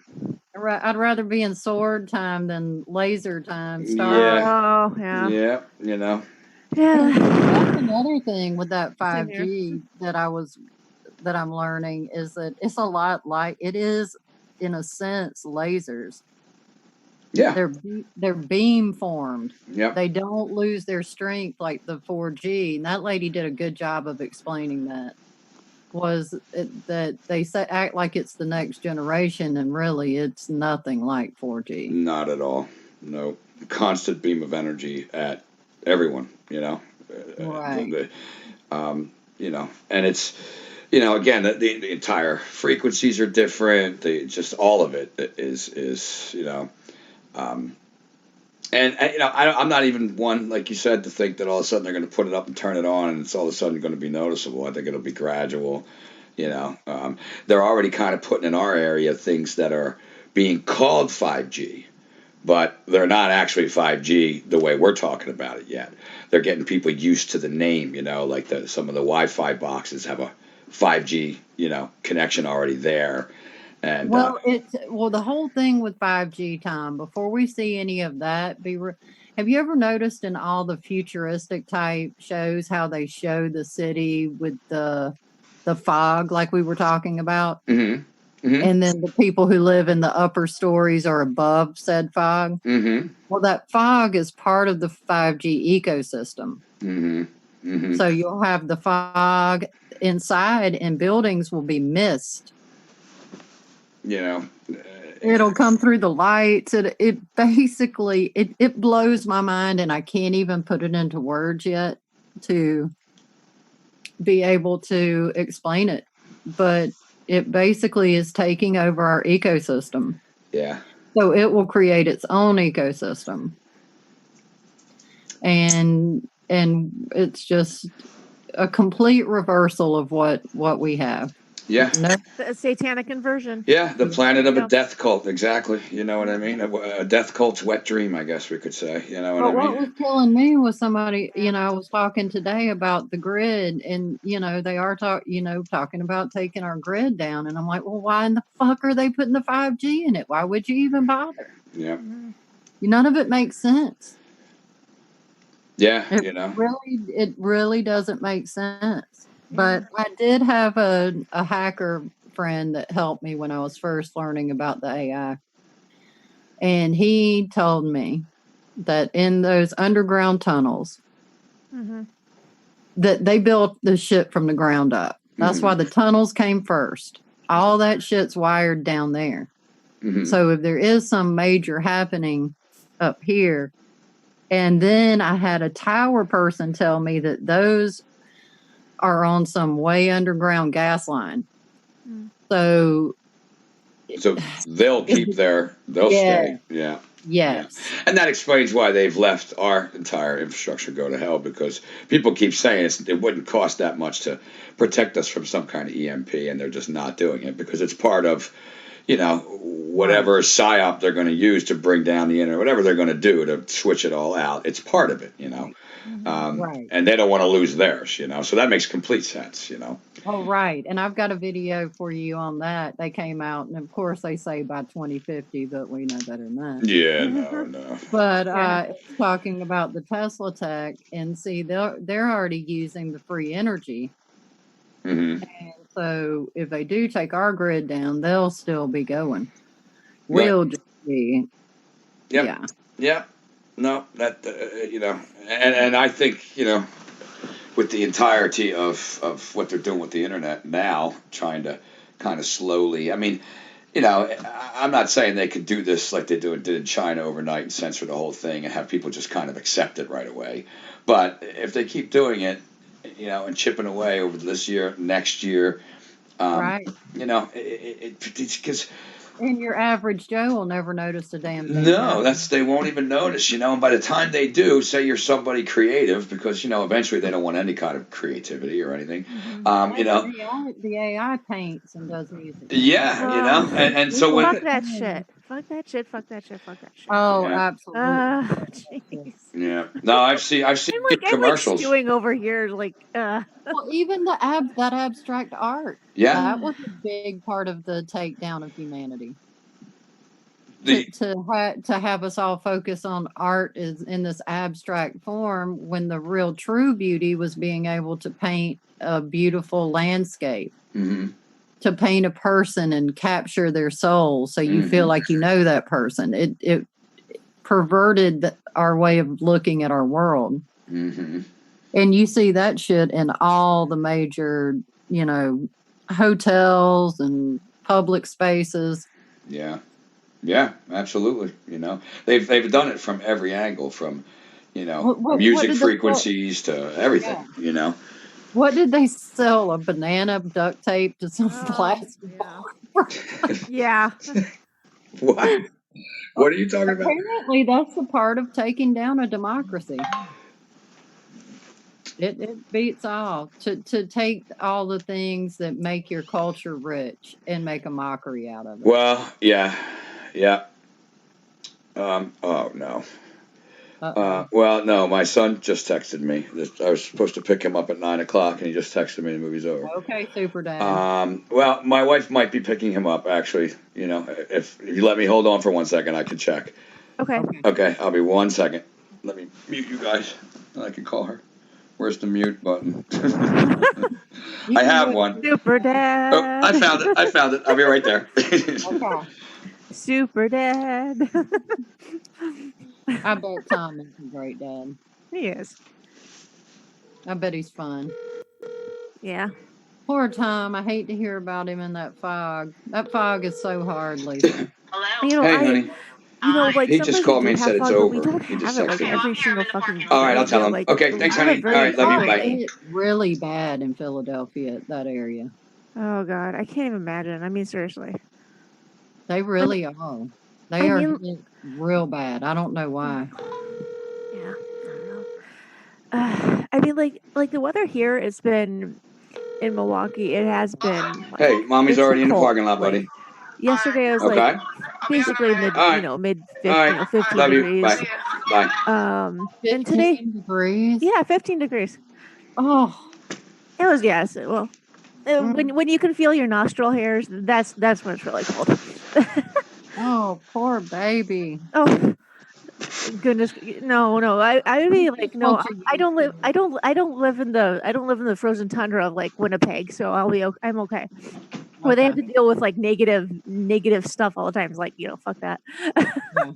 what?
I'd rather be in sword time than laser time, Star
yeah,
Wars.
Oh yeah.
yeah.
And that's
Yeah.
another thing with that
Same here.
5G that I'm learning is that it's a lot like it is in a sense lasers.
Yeah,
They're beam formed.
yep.
They don't lose their strength like the 4G. And that lady did a good job of explaining that. That they say act like it's the next generation, and really it's nothing like 4G.
Not at all. No, constant beam of energy at everyone.
Right.
And it's again the entire frequencies are different. Just all of it is um, and I'm not even one, like you said, to think that all of a sudden they're going to put it up and turn it on and it's all of a sudden going to be noticeable. I think it'll be gradual. They're already kind of putting in our area things that are being called 5G, but they're not actually 5G the way we're talking about it yet. They're getting people used to the name, like some of the Wi-Fi boxes have a 5G, connection already there. And
Well, the whole thing with 5G time, before we see any of that, have you ever noticed in all the futuristic type shows how they show the city with the fog like we were talking about?
mhm, mhm,
And then the people who live in the upper stories are above said fog.
mhm,
Well, that fog is part of the 5G ecosystem.
mhm, mhm.
So you'll have the fog inside, and buildings will be mist.
You know,
It'll come through the lights. It basically it blows my mind, and I can't even put it into words yet to be able to explain it. But it basically is taking over our ecosystem.
yeah,
So it will create its own ecosystem. And it's just a complete reversal of what we have.
yeah.
No,
The satanic inversion.
Yeah, the planet of a
Yeah.
death cult, exactly. You know what I mean? A death cult's wet dream, I guess we could say. You know what I
but what
mean?
was killing me was somebody, I was talking today about the grid, and they are talking about taking our grid down, and I'm like, well, why in the fuck are they putting the 5G in it? Why would you even bother?
Yeah,
None of it makes sense.
yeah.
It really doesn't make sense.
Yeah.
But I did have a hacker friend that helped me when I was first learning about the AI. And he told me that in those underground tunnels, that they built the shit from the ground up. That's why the tunnels came first. All that shit's wired down there. So if there is some major happening up here, and then I had a tower person tell me that those are on some way underground gas line. So
they'll stay. Yeah. Yeah.
Yes.
And that explains why they've left our entire infrastructure go to hell, because people keep saying it wouldn't cost that much to protect us from some kind of EMP, and they're just not doing it because it's part of, whatever psyop they're going to use to bring down the internet, whatever they're going to do to switch it all out. It's part of it.
Right.
And they don't want to lose theirs, so that makes complete sense.
Oh, right. And I've got a video for you on that. They came out, and of course they say by 2050, but we know better than that.
Yeah, no.
But it's talking about the Tesla tech, and see, they're already using the free energy.
Mm-hmm.
And so if they do take our grid down, they'll still be going.
Right.
We'll just be,
Yep.
yeah.
Yep. No, that and I think with the entirety of what they're doing with the internet now, trying to kind of slowly. I mean, I'm not saying they could do this like they did in China overnight and censor the whole thing and have people just kind of accept it right away. But if they keep doing it, and chipping away over this year, next year,
Right.
You know, it's because
And your average Joe will never notice a damn thing
no,
happening.
they won't even notice, you know. And by the time they do, say you're somebody creative, because you know eventually they don't want any kind of creativity or anything.
Mhm.
You
Hey,
know,
the AI paints and does music now.
yeah, you know, and
We
so
look
when
Fuck
at
that
him.
shit. Fuck that shit. Fuck that shit. Fuck that shit.
Oh,
yeah,
absolutely.
Jeez.
yeah, no, I've seen good
I'm like
commercials.
stewing over here, like,
Well, even that abstract art,
Yeah,
that was a big part of the takedown of humanity.
the
To have us all focus on art is in this abstract form when the real true beauty was being able to paint a beautiful landscape,
mhm,
to paint a person and capture their soul so you feel
mhm,
like you know that person. It perverted our way of looking at our world.
mhm,
And you see that shit in all the major, you know, hotels and public spaces.
yeah, yeah, absolutely. You know, they've done it from every angle, from you know
What
music
did they sell?
frequencies to everything.
Yeah.
You know,
What did they sell? A banana duct tape to some
oh,
plastic
yeah.
bar?
Yeah.
what? What are you talking about?
Apparently, that's a part of taking down a democracy. It beats all to take all the things that make your culture rich and make a mockery out of it.
Well, yeah, yeah. Oh no.
Uh-oh.
Well, no. My son just texted me. I was supposed to pick him up at 9 o'clock, and he just texted me the movie's over.
Okay, super dad.
Well, my wife might be picking him up. Actually, you know, if you let me hold on for 1 second, I can check.
Okay.
Okay.
Okay, I'll be 1 second. Let me mute you guys, and I can call her. Where's the mute button?
You
I
can
have
go
one.
Super
Oh, I
dad.
found it. I found it. I'll be right there.
Okay.
Super dad.
I bet Tom is a great dad.
He is.
I bet he's fun.
Yeah.
Poor Tom. I hate to hear about him in that fog. That fog is so hard, Lisa.
You know,
Hey, honey.
like
He just
sometimes we
called me
do
and
have
said it's
fog, but we
over.
don't
He
have
just
it like
texted me.
every single fucking
All right, I'll
day.
tell him. Okay,
We
thanks,
have it
honey. All
very
right, love you.
Oh,
Bye.
infrequently.
it's really bad in Philadelphia, that area.
Oh god, I can't even imagine. I mean, seriously.
They
I mean,
really are.
I
They are
mean,
hit real bad. I don't know why.
yeah, I don't know. I mean, like the weather here, it's been in Milwaukee. It has been like
Hey, mommy's
it's been
already in the
cold.
parking lot,
Like
buddy.
yesterday, I was like
Okay.
basically
All right.
mid
All
50,
right.
15
Love you.
degrees.
Bye. Bye.
And today,
15 degrees.
yeah, 15 degrees.
Oh,
It was yes. Well,
mm.
when you can feel your nostril hairs, that's when it's really cold.
Oh, poor baby.
Oh goodness, no, no. I would be
It's
like,
just
no,
what you're
I
used
don't live.
to.
I don't live in the frozen tundra of like Winnipeg, so I'm okay. Where they
Okay.
have to deal with like negative stuff all the time. It's like, fuck that.
Yeah.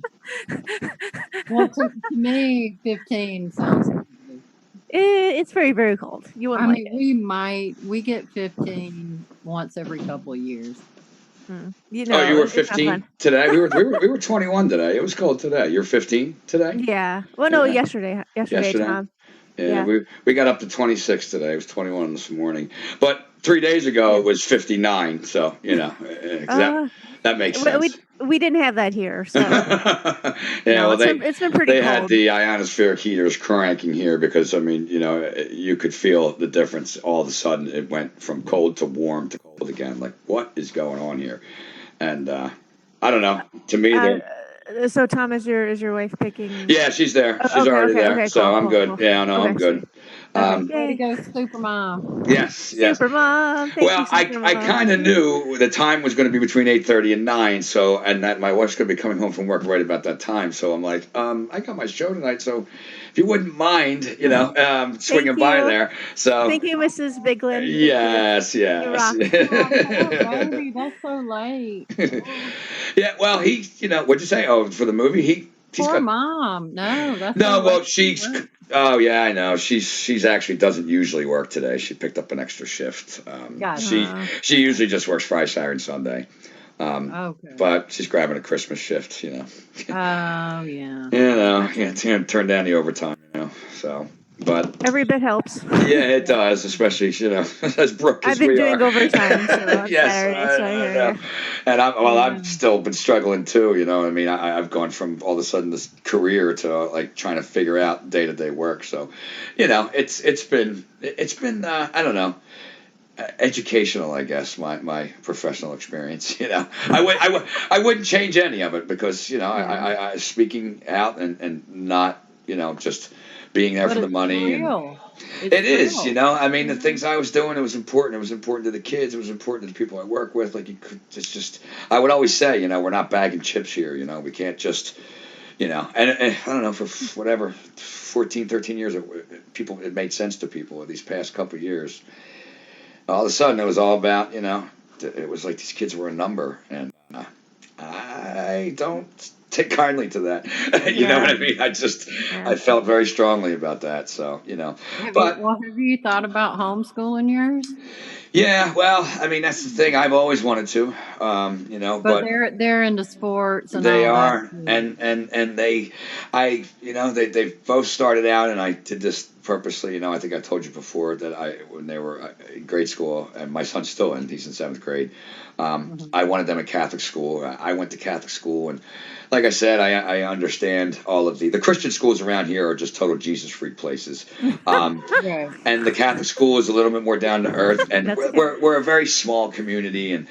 Well, to me, 15 sounds lovely.
It's very, very cold. You
I
wouldn't like
mean,
it.
we get 15 once every couple of years.
Oh, you were
It's not fun.
15 today. We were 21 today. It was cold today. You're 15 today.
Yeah. Well, no,
Yeah.
yesterday,
Yesterday.
Tom.
Yeah.
Yeah.
We got up to 26 today. It was 21 this morning. But 3 days ago
Yeah.
it was 59. So you know, 'cause
Uh,
that makes
we
sense.
we didn't have that here, so
Yeah,
no,
well,
it's been pretty
they had
cold.
the ionospheric heaters cranking here because I mean, you know, you could feel the difference. All of a sudden, it went from cold to warm to cold again. Like, what is going on here? And I don't know. To me,
Uh,
they're
so Tom, is your wife picking?
yeah, she's there. She's
Okay,
already
okay,
there,
okay,
so
cool,
I'm
cool,
good.
cool.
Yeah, no, I'm
Okay,
good.
sweet. Okay,
Um,
Way to
yay,
go, super mom.
yes, yes.
super mom. Thank you,
Well,
super
I
mom.
kind of knew the time was going to be between 8:30 and 9, so and that my wife's going to be coming home from work right about that time. So I'm like, I got my show tonight, so if you wouldn't mind, you know,
Thank
swinging by
you,
there. So
thank you, Mrs. Biglin. Thank you.
yes,
You
yes.
rock.
Oh, poor baby. That's so late. Oh,
Yeah, well, what'd you say? Oh, for the movie, he's
poor
got
mom. No, that's so
no.
late
Well,
for
she's.
work.
Oh yeah, I know. She's actually doesn't usually work today. She picked up an extra shift.
Gotcha.
She usually just works Friday, Saturday, and Sunday.
Okay.
But she's grabbing a Christmas shift.
Oh, yeah.
You know,
Gotcha.
can't turn down the overtime. You know, so But
Every bit helps.
yeah, it does, especially as broke
I've
as
been
we
doing
are.
overtime, so on
Yes,
Saturday, so I
I
hear
know.
you.
And I've
Yeah.
still been struggling too. I mean, I've gone from all of a sudden this career to like trying to figure out day to day work. So, it's been I don't know, educational, I guess, my professional experience. I wouldn't change any of it because
Yeah.
I speaking out and not just being there
But
for the
it's
money. And
real.
it
It's
is,
real.
I mean, the
Yeah.
things I was doing, it was important. It was important to the kids. It was important to the people I work with. Like, it's just, I would always say, we're not bagging chips here. We can't just, and I don't know, for whatever, 14, 13 years, it made sense to people these past couple of years. All of a sudden, it was all about, it was like these kids were a number. And I don't take kindly to that. You know what
Yeah.
I mean?
Yeah.
I felt very strongly about that. So, but
Have you thought about homeschooling yours?
yeah, well, I mean, that's the thing. I've always wanted to,
But
but
they're into sports and
they
all that
are,
too.
and they've both started out, and I did this purposely. I think I told you before that when they were in grade school, and my son's still he's in seventh grade.
Mhm.
I wanted them in Catholic school. I went to Catholic school, and like I said, I understand all of the Christian schools around here are just total Jesus freak places. Um,
Right.
and the Catholic school is a little bit more down to earth, and
That's okay.
we're a very small community, and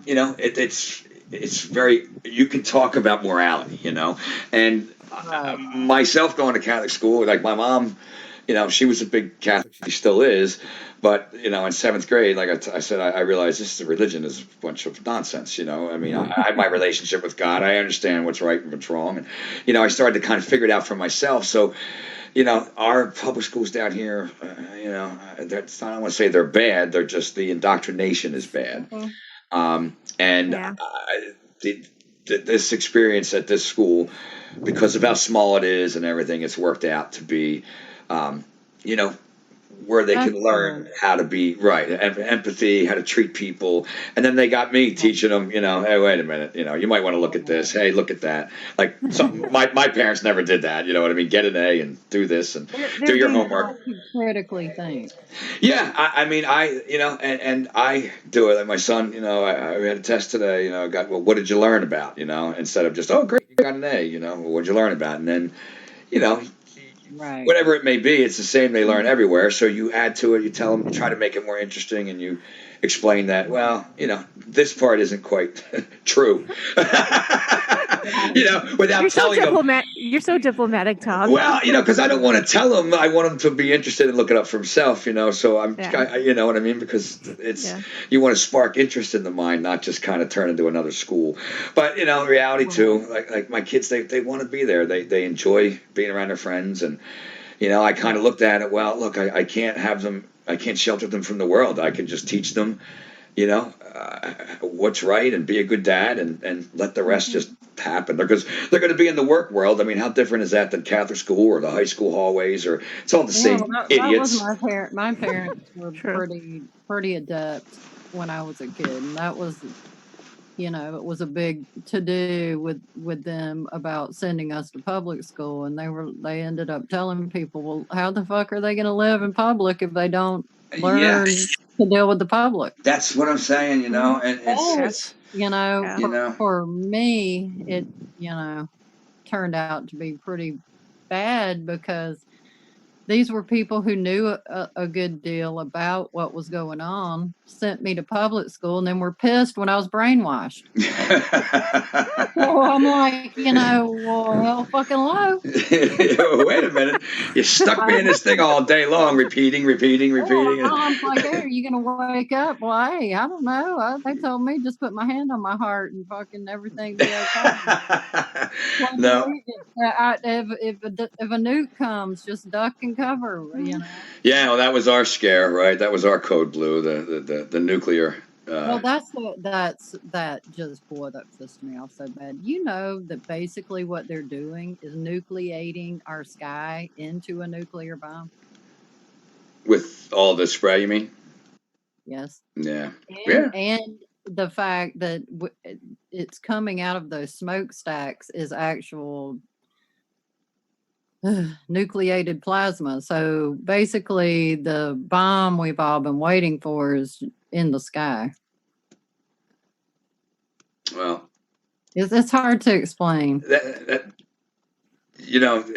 it's very, you can talk about morality, and
Right.
myself going to Catholic school, like my mom, she was a big Catholic, she still is, but in seventh grade, like I said, I realized this is a religion is a bunch of nonsense. I mean, I have my relationship with God, I understand what's right and what's wrong, and I started to kind of figure it out for myself. So our public schools down here, that's, I don't want to say they're bad. They're just, the indoctrination is bad.
Mhm.
And
Yeah.
the, this experience at this school, because of how small it is and everything, it's worked out to be, um, you know, where they can
That's
learn
good.
how to be right, empathy, how to treat people, and then they got me teaching them. Hey, wait a minute, you might want to look at this. Hey, look at that. Like something my parents never did that. You know what I mean? Get an A and do this and
They're
do your
being
homework.
taught.
Help you critically think.
Yeah, I mean, and I do it. Like my son, I had a test today. Got, well, what did you learn about? Instead of just, oh, great, you got an A. Well, what did you learn about? And then, you know,
Right.
whatever it may be, it's the same they learn everywhere. So you add to it, you tell them, you try to make it more interesting, and you explain that, well, this part isn't quite true.
Right.
Without telling them.
You're so diplomatic, Tom.
Well, because I don't want to tell him. I want him to be interested and look it up for himself. So
Yeah.
you know what I mean? Because
Yeah.
you want to spark interest in the mind, not just kind of turn into another school. But in reality
Right.
too, like my kids, they want to be there. They enjoy being around their friends, and I kind of
Right.
looked at it. Well, look, I can't have them. I can't shelter them from the world. I can just teach them, what's right, and be a good dad, and let the rest
Mhm.
just happen. Because they're going to be in the work world. I mean, how different is that than Catholic school or the high school hallways? Or it's all the
Yeah, well,
same
that was
idiots.
my parent. My parents were
True.
pretty adept when I was a kid, and that was, it was a big to do with them about sending us to public school, and they ended up telling people, well, how the fuck are they going to live in public if they don't learn
Yes,
to deal with the public?
that's what I'm saying.
Mhm.
And
Yeah.
it's
Yeah.
For me, it turned out to be pretty bad because these were people who knew a good deal about what was going on, sent me to public school, and then were pissed when I was brainwashed. So I'm like, well, hell fucking low.
Wait a minute. You stuck me in this thing all day long, repeating, repeating,
Well,
repeating.
my mom's like, "Hey, are you gonna wake up?" Well, hey, I don't know. They told me just put my hand on my heart and fucking everything be okay. Plug and
No.
read it. If a nuke comes, just duck and cover.
Yeah, well, that was our scare, right? That was our code blue, the nuclear.
Well, that just boy, that pissed me off so bad. You know that basically what they're doing is nucleating our sky into a nuclear bomb.
With all the spray, you mean?
Yes,
Yeah.
and
Yeah.
the fact that it's coming out of those smokestacks is actual nucleated plasma. So basically, the bomb we've all been waiting for is in the sky.
Well,
it's hard to explain.
that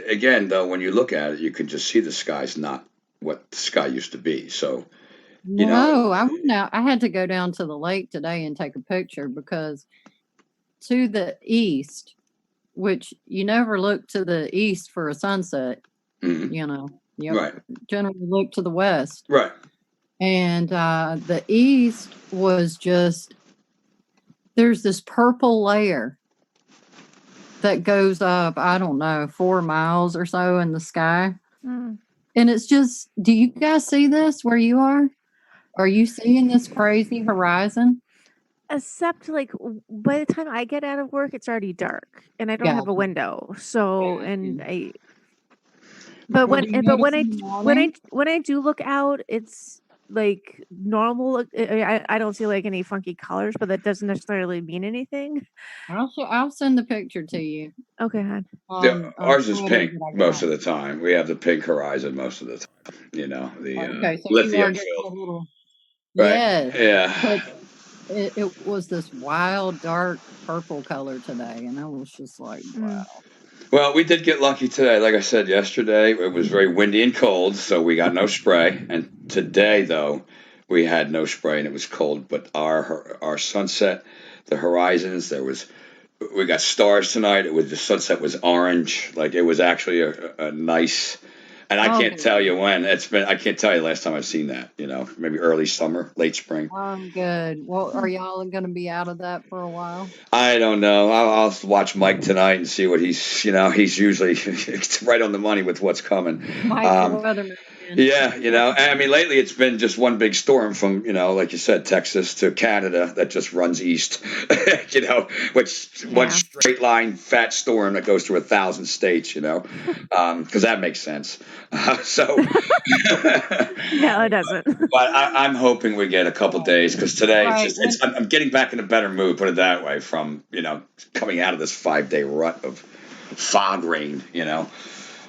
again, though, when you look at it, you can just see the sky's not what the sky used to be. So,
No, I had to go down to the lake today and take a picture because to the east, which you never look to the east for a sunset, you
right,
generally look to the west.
right.
And the east was just, there's this purple layer that goes up, I don't know, 4 miles or so in the sky.
Mm.
And it's just, do you guys see this where you are? Are you seeing this crazy horizon?
Except, like, by the time I get out of work, it's already dark, and I don't have a window. So, and I. But
Well,
when
do you
but
notice in the morning?
when I do look out, it's like normal. I don't see like any funky colors, but that doesn't necessarily mean anything.
I'll send the picture to you
Okay, hon.
on
Ours is
photos
pink
that I
most
got.
of the time. We have the pink horizon most of the time. The
Okay, so you are
lithium
getting a
filled.
little.
Right.
Yes,
Yeah.
but it was this wild, dark purple color today, and I was just like, wow.
Well, we did get lucky today. Like I said yesterday, it was very windy and cold, so we got no spray. And today, though, we had no spray and it was cold. But our sunset, the horizons, we got stars tonight. The sunset was orange, like it was actually a nice. And I can't tell you when it's been. I can't tell you the last time I've seen that. Maybe early summer, late spring.
I'm good. Well, are y'all going to be out of that for a while?
I don't know. I'll watch Mike tonight and see what he's usually it's right on the money with what's coming.
Mike the weatherman.
Yeah, I mean, lately it's been just one big storm from, like you said, Texas to Canada that just runs east, which one straight line fat storm that goes through 1,000 states, because that makes sense. So,
No, it doesn't.
But I'm hoping we get a couple days because today I'm getting back in a better mood, put it that way, from, coming out of this 5-day rut of fog rain,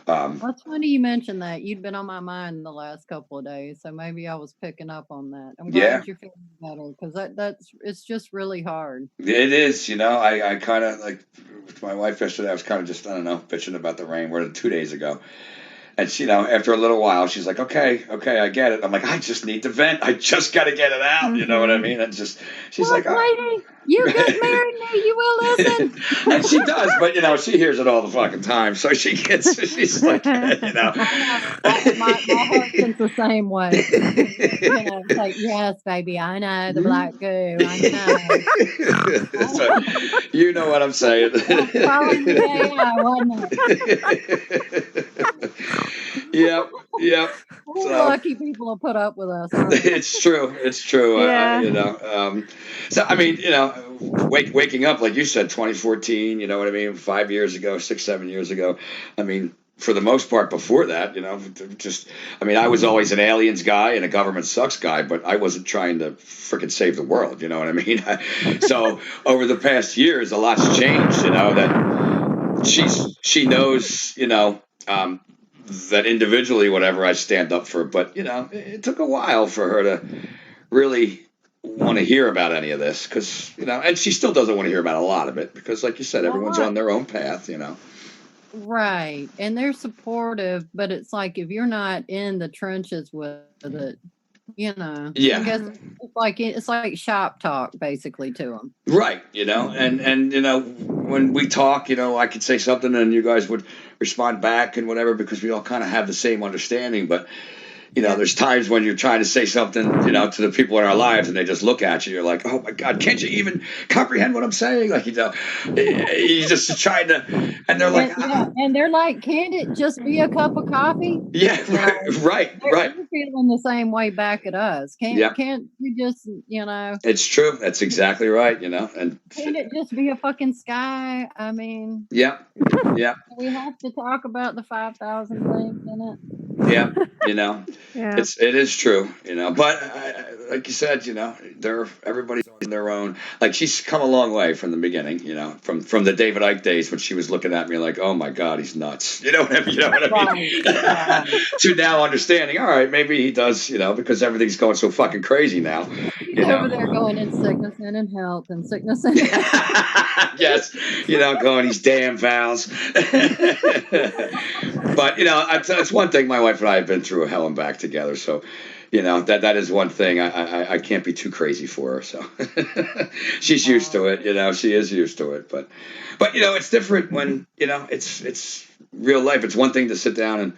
That's funny you mentioned that. You'd been on my mind the last couple of days, so maybe I was picking up on that. I'm glad you're feeling better because it's just really hard.
It is, I kind of like with my wife yesterday. I was kind of just, I don't know, bitching about the rain. We're 2 days ago. And she, after a little while, she's like, okay, I get it. I'm like, I just need to vent. I just got to get it out. You know what I mean? And she's like,
lady, you just married me. You will listen.
And she does, but she hears it all the fucking time. So she's like,
My husband's the same way. It's like, yes, baby, I know the black goo. I know.
So, you know what I'm saying?
Calling the AI, wasn't it?
Yep.
So, lucky people will put up with us.
It's true.
Yeah.
So I mean, waking up like you said, 2014. You know what I mean? 5 years ago, 6, 7 years ago. I mean, for the most part, before that, I was always an aliens guy and a government sucks guy, but I wasn't trying to freaking save the world. You know what I mean? So over the past years, a lot's changed. That she knows. That individually, whatever I stand up for, but it took a while for her to really want to hear about any of this because and she still doesn't want to hear about a lot of it because, like you said, everyone's on their own path.
Right, and they're supportive, but it's like if you're not in the trenches with it, I guess it's like shop talk basically to them.
Right, and when we talk, I could say something and you guys would respond back and whatever because we all kind of have the same understanding, but there's times when you're trying to say something, to the people in our lives and they just look at you. You're like, oh my God, can't you even comprehend what I'm saying? Like, you just trying to, and they're like,
and they're like, can't it just be a cup of coffee?
Yeah, right.
They're feeling the same way back at us. Can't we just,
It's true. That's exactly right. And
can't it just be a fucking sky? I mean,
yeah.
We have to talk about the 5,000 things in it.
Yeah,
Yeah.
it is true, but like you said, everybody's on their own. Like she's come a long way from the beginning, from the David Icke days when she was looking at me like, oh my God, he's nuts. You know what I mean? You know what I
Right, right.
mean? To now understanding, all right, maybe he does, because everything's going so fucking crazy now.
He's over there going in sickness and in health and sickness and
Yes, going these damn vows. But it's one thing. My wife and I have been through a hell and back together, so that is one thing. I can't be too crazy for her. So she's used to it. She is used to it. But it's different when it's real life. It's one thing to sit down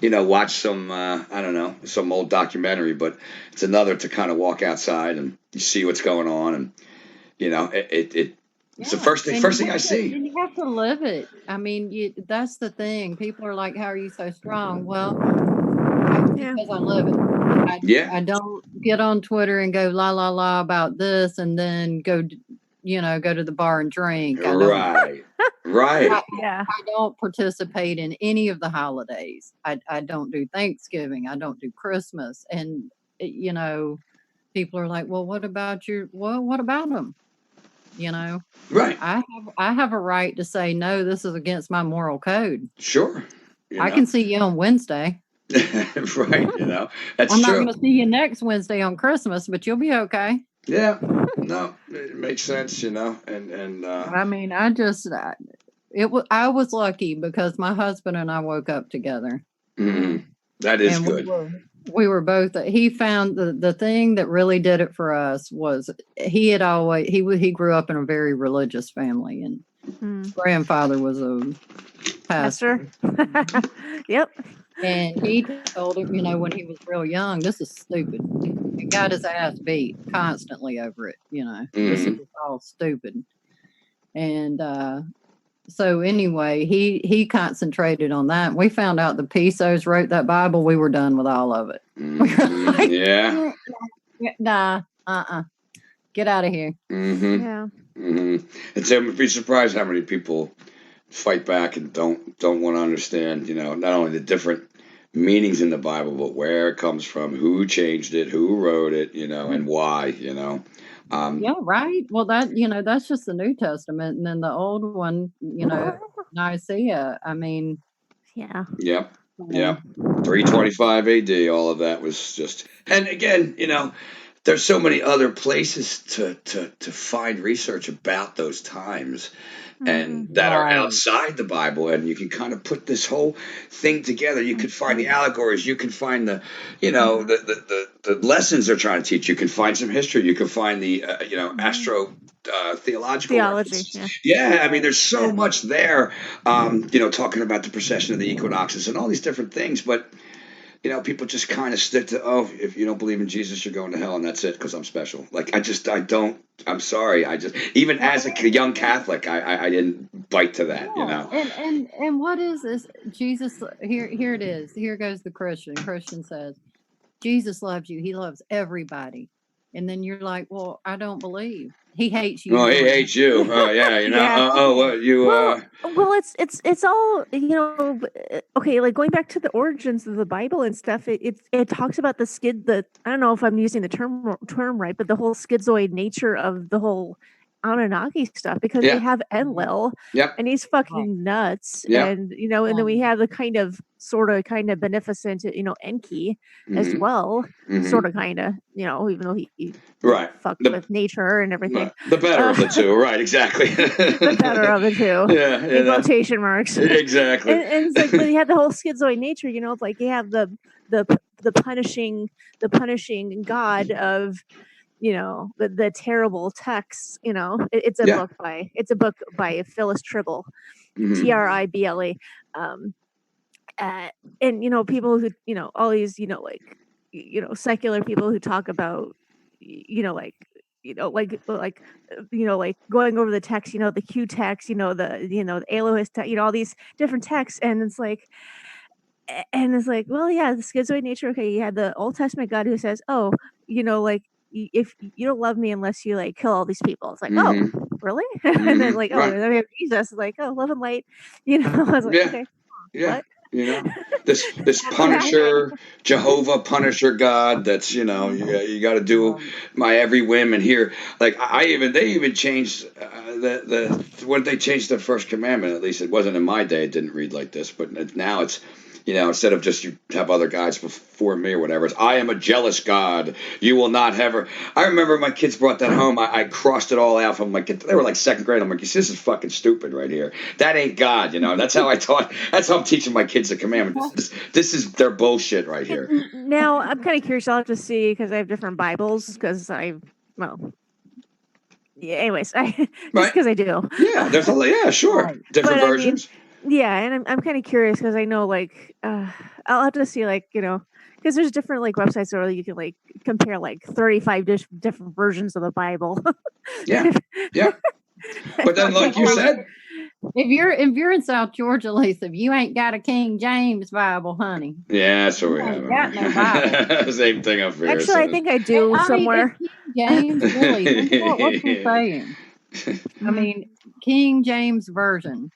and watch some I don't know, some old documentary, but it's another to kind of walk outside and you see what's going on, and it's the first thing I see.
And you have to live it. I mean, that's the thing. People are like, "How are you so strong?" Well, because I live it. I don't get on Twitter and go la la la about this, and then go to the bar and drink. I don't,
Right.
Yeah.
I don't participate in any of the holidays. I don't do Thanksgiving. I don't do Christmas. And people are like, "Well, what about what about them?"
Right.
I have a right to say no. This is against my moral code.
Sure.
I can see you on Wednesday.
Right. That's
I'm not
true.
going to see you next Wednesday on Christmas, but you'll be okay.
Yeah. No, it makes sense. And
I mean, I was lucky because my husband and I woke up together.
That is good.
We were both. He found the thing that really did it for us was he grew up in a very religious family, and his grandfather was a pastor.
Yep.
And he told him, when he was real young, this is stupid. He got his ass beat constantly over it. This is all stupid. And so anyway, he concentrated on that. We found out the Pisos wrote that Bible. We were done with all of it.
Like, yeah.
Nah. Get out of here.
Yeah.
And so you'd be surprised how many people fight back and don't want to understand, not only the different meanings in the Bible, but where it comes from, who changed it, who wrote it, and why,
yeah, right. Well, that's just the New Testament, and then the old one, Nicaea. I mean,
yeah.
Yep. 325 AD. All of that was just, and again, there's so many other places to find research about those times and that are outside the Bible, and you can kind of put this whole thing together. You can find the allegories, you can find the the lessons they're trying to teach. You can find some history, you can find the theological references. I mean, there's so much there, talking about the precession of the equinoxes and all these different things, but people just kind of stick to, if you don't believe in Jesus, you're going to hell, and that's it because I'm special. Like, I'm sorry. Even as a young Catholic, I didn't bite to that,
And what is this? Jesus, here it is. Here goes the Christian. Christian says, Jesus loves you. He loves everybody. And then you're like, well, I don't believe. He hates you.
Oh, he hates you. Oh, yeah.
Well, it's all okay. Like going back to the origins of the Bible and stuff. It talks about I don't know if I'm using the term right, but the whole schizoid nature of the whole Anunnaki stuff, because we have Enlil, and he's fucking nuts, and and then we have the kind of beneficent Enki as well, sort of even though he fucked with nature and everything.
The better of the two, right? Exactly.
The better of the two, in quotation marks.
Exactly.
And it's like, but he had the whole schizoid nature, like you have the punishing God of the terrible texts. It's a book by Phyllis Tribble, Trible. And people who all these secular people who talk about going over the text, the Q text, the Elohist text, all these different texts, and it's like, well, yeah, the schizoid nature. Okay, you had the Old Testament God who says, oh, if you don't love me unless you kill all these people. It's like, oh, really? And then then we have Jesus, like, oh, love and light. I was like, okay, what?
You know, this
Okay.
Punisher, Jehovah Punisher God. That's you got to do my every whim. And here, like they even changed when they changed the first commandment. At least it wasn't in my day. It didn't read like this, but now it's. Instead of just you have other guys before me or whatever, it's I am a jealous God. You will not have her. I remember my kids brought that home. I crossed it all out from my kids. They were like second grade. I'm like, this is fucking stupid right here. That ain't God. That's how I taught. That's how I'm teaching my kids the commandment. This is their bullshit right here.
Now I'm kind of curious. I'll have to see because I have different Bibles. Because yeah. Anyways, just
Right?
because I do.
Yeah. There's yeah, sure.
Right.
Different
But I mean,
versions.
yeah, and I'm kind of curious because I know I'll have to see because there's different websites where you can compare 35 different versions of the Bible.
Yeah. Yeah. But then, like you
Well,
said,
if you're in South Georgia, Lisa, if you ain't got a King James Bible, honey,
yeah, that's what
you
we
ain't got no Bible.
have. Same thing up here.
Actually, I think I do
I mean, it's
somewhere.
King James, really. Think about what you're saying. I
Mhm.
mean, King James version.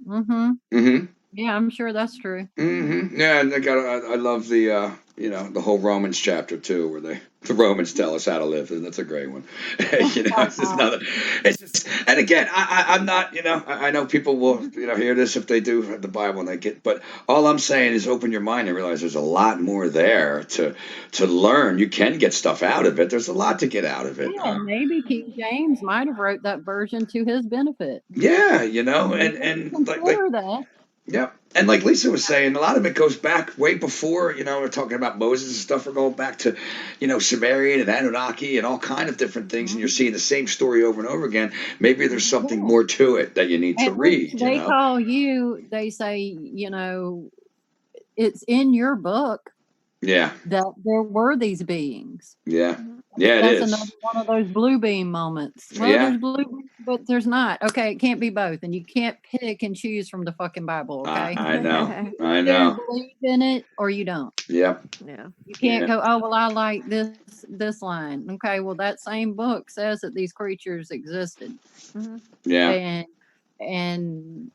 Mm-hmm.
hmm
Yeah, I'm sure that's true.
Yeah, and I love the whole Romans chapter too, where the Romans tell us how to live, and that's a great one. It's just another. It's just, and again, I'm not, I know people will, hear this if they do have the Bible and they get, but all I'm saying is open your mind and realize there's a lot more there to learn. You can get stuff out of it. There's a lot to get out of it.
Yeah, maybe King James might have wrote that version to his benefit.
Yeah,
You have to
and like
consider that.
yeah. And like Lisa was saying, a lot of it goes back way before, we're talking about Moses and stuff. We're going back to, Sumerian and Anunnaki and all kind of different things. And you're
Mhm.
seeing the same story over and over again. Maybe there's something
Yeah.
more to it that you need to
At which
read,
they call you, they say, it's in your book
Yeah.
that there were these beings.
Yeah.
Mhm.
Yeah, it
That's another
is.
one of those blue beam moments. Well,
Yeah.
there's blue beam, but there's not. Okay, it can't be both. And you can't pick and choose from the fucking Bible, okay?
I know.
You
I
either
know.
believe in it or you don't.
Yeah.
Yeah.
You can't
Yeah.
go, oh well, I like this line. Okay, well that same book says that these creatures existed.
Mhm.
Yeah.
And and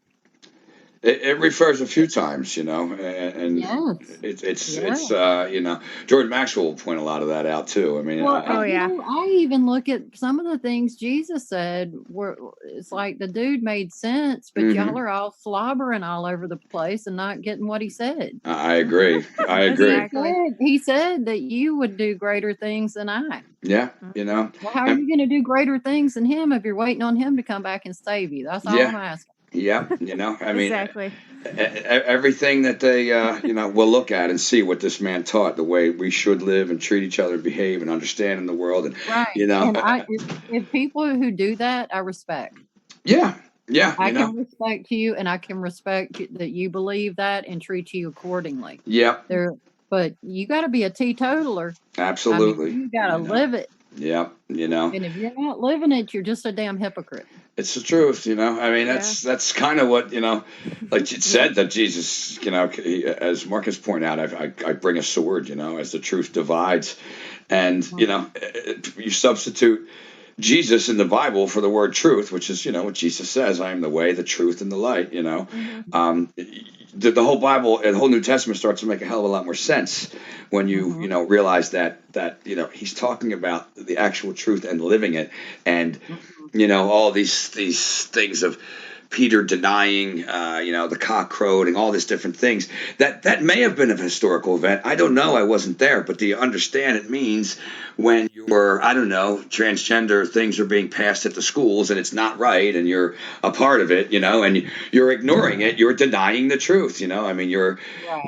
It refers a few times, and
yes.
it's
Yeah.
Jordan Maxwell will point a lot of that out too. I mean,
Well,
Oh yeah.
I even look at some of the things Jesus said were it's like the dude made sense, but y'all
mhm.
are all slobbering all over the place and not getting what he said.
I agree. I agree.
Exactly.
He said that you would do greater things than I.
Yeah,
Mhm.
Well, how are
and
you going to do greater things than him if you're waiting on him to come back and save you? That's all
yeah,
I'm asking.
yeah. I mean,
Exactly.
everything that they, will look at and see what this man taught, the way we should live and treat each other, behave, and understand in the world, and
Right.
you know,
And if people who do that, I respect.
yeah, yeah,
I can respect you, and I can respect that you believe that and treat you accordingly.
yeah,
There, but you got to be a teetotaler. I mean,
absolutely,
you got to live it.
yeah,
And if you're not living it, you're just a damn hypocrite.
it's the truth, I mean,
Yeah.
that's kind of what like it
Yeah.
said that Jesus, as Marcus pointed out, I bring a sword, as the truth divides, and
Mhm.
you substitute Jesus in the Bible for the word truth, which is, what Jesus says, I am the way, the truth, and the light,
Mhm.
the whole Bible and the whole New Testament starts to make a hell of a lot more sense when you,
Mhm.
realize that, he's talking about the actual truth and living it. And,
Mhm.
all these things of Peter denying, the cock crowing, all these different things. That may have been a historical event. I don't know. I wasn't there. But do you understand it means when you're, I don't know, transgender things are being passed at the schools and it's not right and you're a part of it, and you're ignoring it. You're denying the truth, I mean,
Right.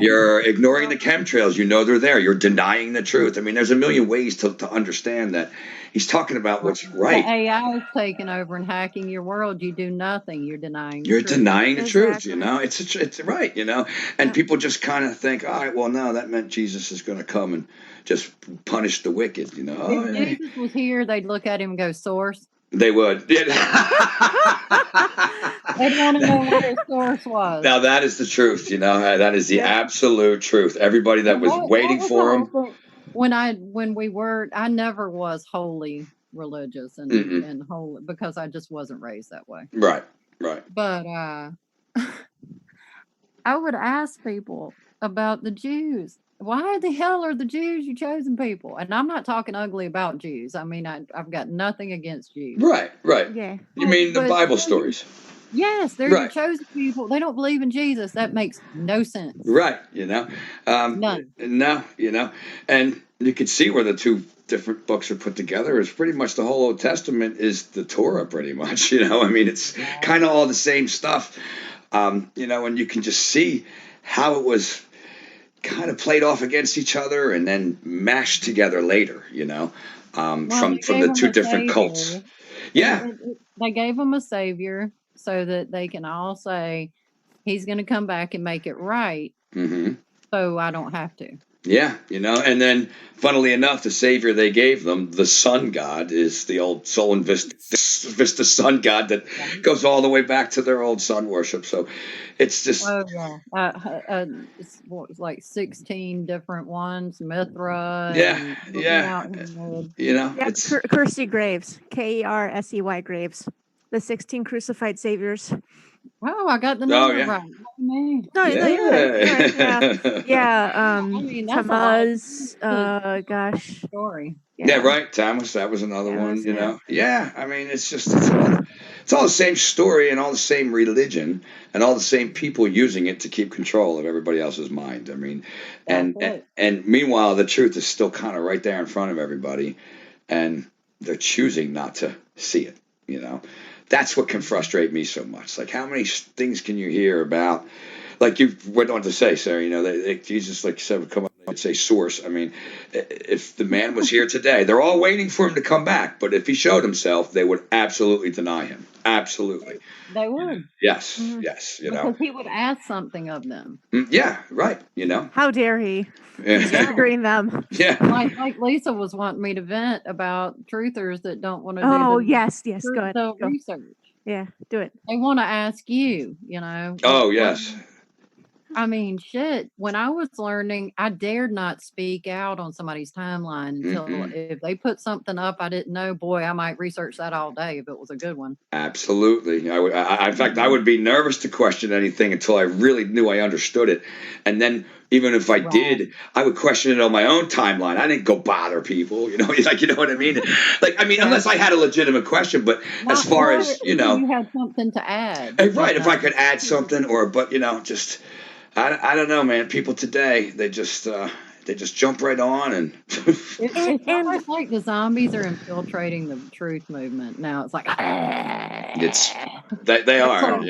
you're ignoring
Well,
the chemtrails. They're there. You're denying the truth. I mean, there's a million ways to understand that he's talking about
Right.
what's
The
right.
AI is taking over and hacking your world. You do nothing. You're denying the
You're
truth.
denying the truth,
exactly.
It's right, and
Yeah.
people just kind of think, all right, well, no, that meant Jesus is going to come and just punish the wicked, Oh,
If
yeah.
Jesus was here, they'd look at him and go, source.
They would.
They'd want to know what his source was.
Now that is the truth, that is the
Yeah.
absolute truth. Everybody that
And
was
that
waiting
was the
for
whole
him.
thing. When we were, I never was wholly religious
Mm-mm.
and holy because I just wasn't raised that way.
Right, right.
But I would ask people about the Jews. Why the hell are the Jews your chosen people? And I'm not talking ugly about Jews. I mean, I've got nothing against Jews.
Right.
Yeah.
You mean the
But
Bible
they're your,
stories?
yes, they're your
Right.
chosen people. They don't believe in Jesus. That makes no sense.
Right.
None.
No, and you can see where the two different books are put together. It's pretty much the whole Old Testament is the Torah, pretty much. I mean, it's kind of all the same stuff. And you can just see how it was kind of played off against each other and then mashed together later.
Well, they
From
gave
the
them
two
a
different cults.
savior.
Yeah.
They gave them a savior so that they can all say, he's going to come back and make it right.
Mm-hmm.
So I don't have to.
Yeah, and then, funnily enough, the savior they gave them, the sun god, is the old Sol and Vista sun god that goes all the way back to their old sun worship. So it's just.
Oh yeah, what was like 16 different ones, Mithra,
Yeah,
and
yeah.
Yeah,
It's.
Kirsty Graves, Kersey Graves, the 16 crucified saviors.
Oh, I got the
Oh,
number
yeah.
right. What do you mean?
No,
Yeah.
you're right. Yeah.
I mean, that's a
Tamaz.
lot.
Gosh.
Yeah,
Yeah.
right. Thomas, that was another one.
Yeah.
Yeah, I mean, it's all the same story and all the same religion and all the same people using it to keep control of everybody else's mind. I mean,
That's
and
it.
and meanwhile, the truth is still kind of right there in front of everybody, and they're choosing not to see it. That's what can frustrate me so much. Like, how many things can you hear about? Like you went on to say, Sarah, Jesus, like you said, would come up and say source. I mean, if the man was here today, they're all waiting for him to come back. But if he showed himself, they would absolutely deny him. Absolutely.
They would.
Yes.
Mhm.
Yes.
Because he would ask something of them.
Yeah. Right.
How dare he? He's
Yeah.
triggering them.
Yeah.
Like Lisa was wanting me to vent about truthers that don't want to do
Oh,
the
yes. Go.
research.
Yeah, do it.
They want to ask you,
Oh, yes.
I mean, shit. When I was learning, I dared not speak out on somebody's timeline until if they put something up I didn't know, boy, I might research that all day if it was a good one.
Absolutely. In fact, I would be nervous to question anything until I really knew I understood it. And then, even if I did, I would question it on my own timeline. I didn't go bother people, you know what I mean? Unless I had a legitimate question, but as far as,
you had something to add.
right, if I could add something but, just, I don't know, man. People today, they just jump right on and.
It's almost like the zombies are infiltrating the truth movement now. It's like
they are,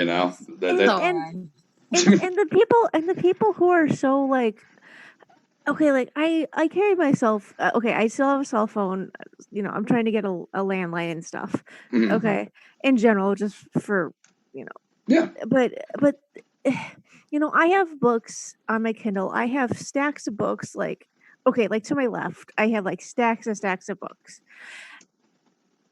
and the people who are so like, okay, like I carry myself. Okay, I still have a cell phone. I'm trying to get a landline and stuff.
Mhm.
Okay, in general, just for
Yeah.
But I have books on my Kindle. I have stacks of books. Like to my left, I have like stacks and stacks of books.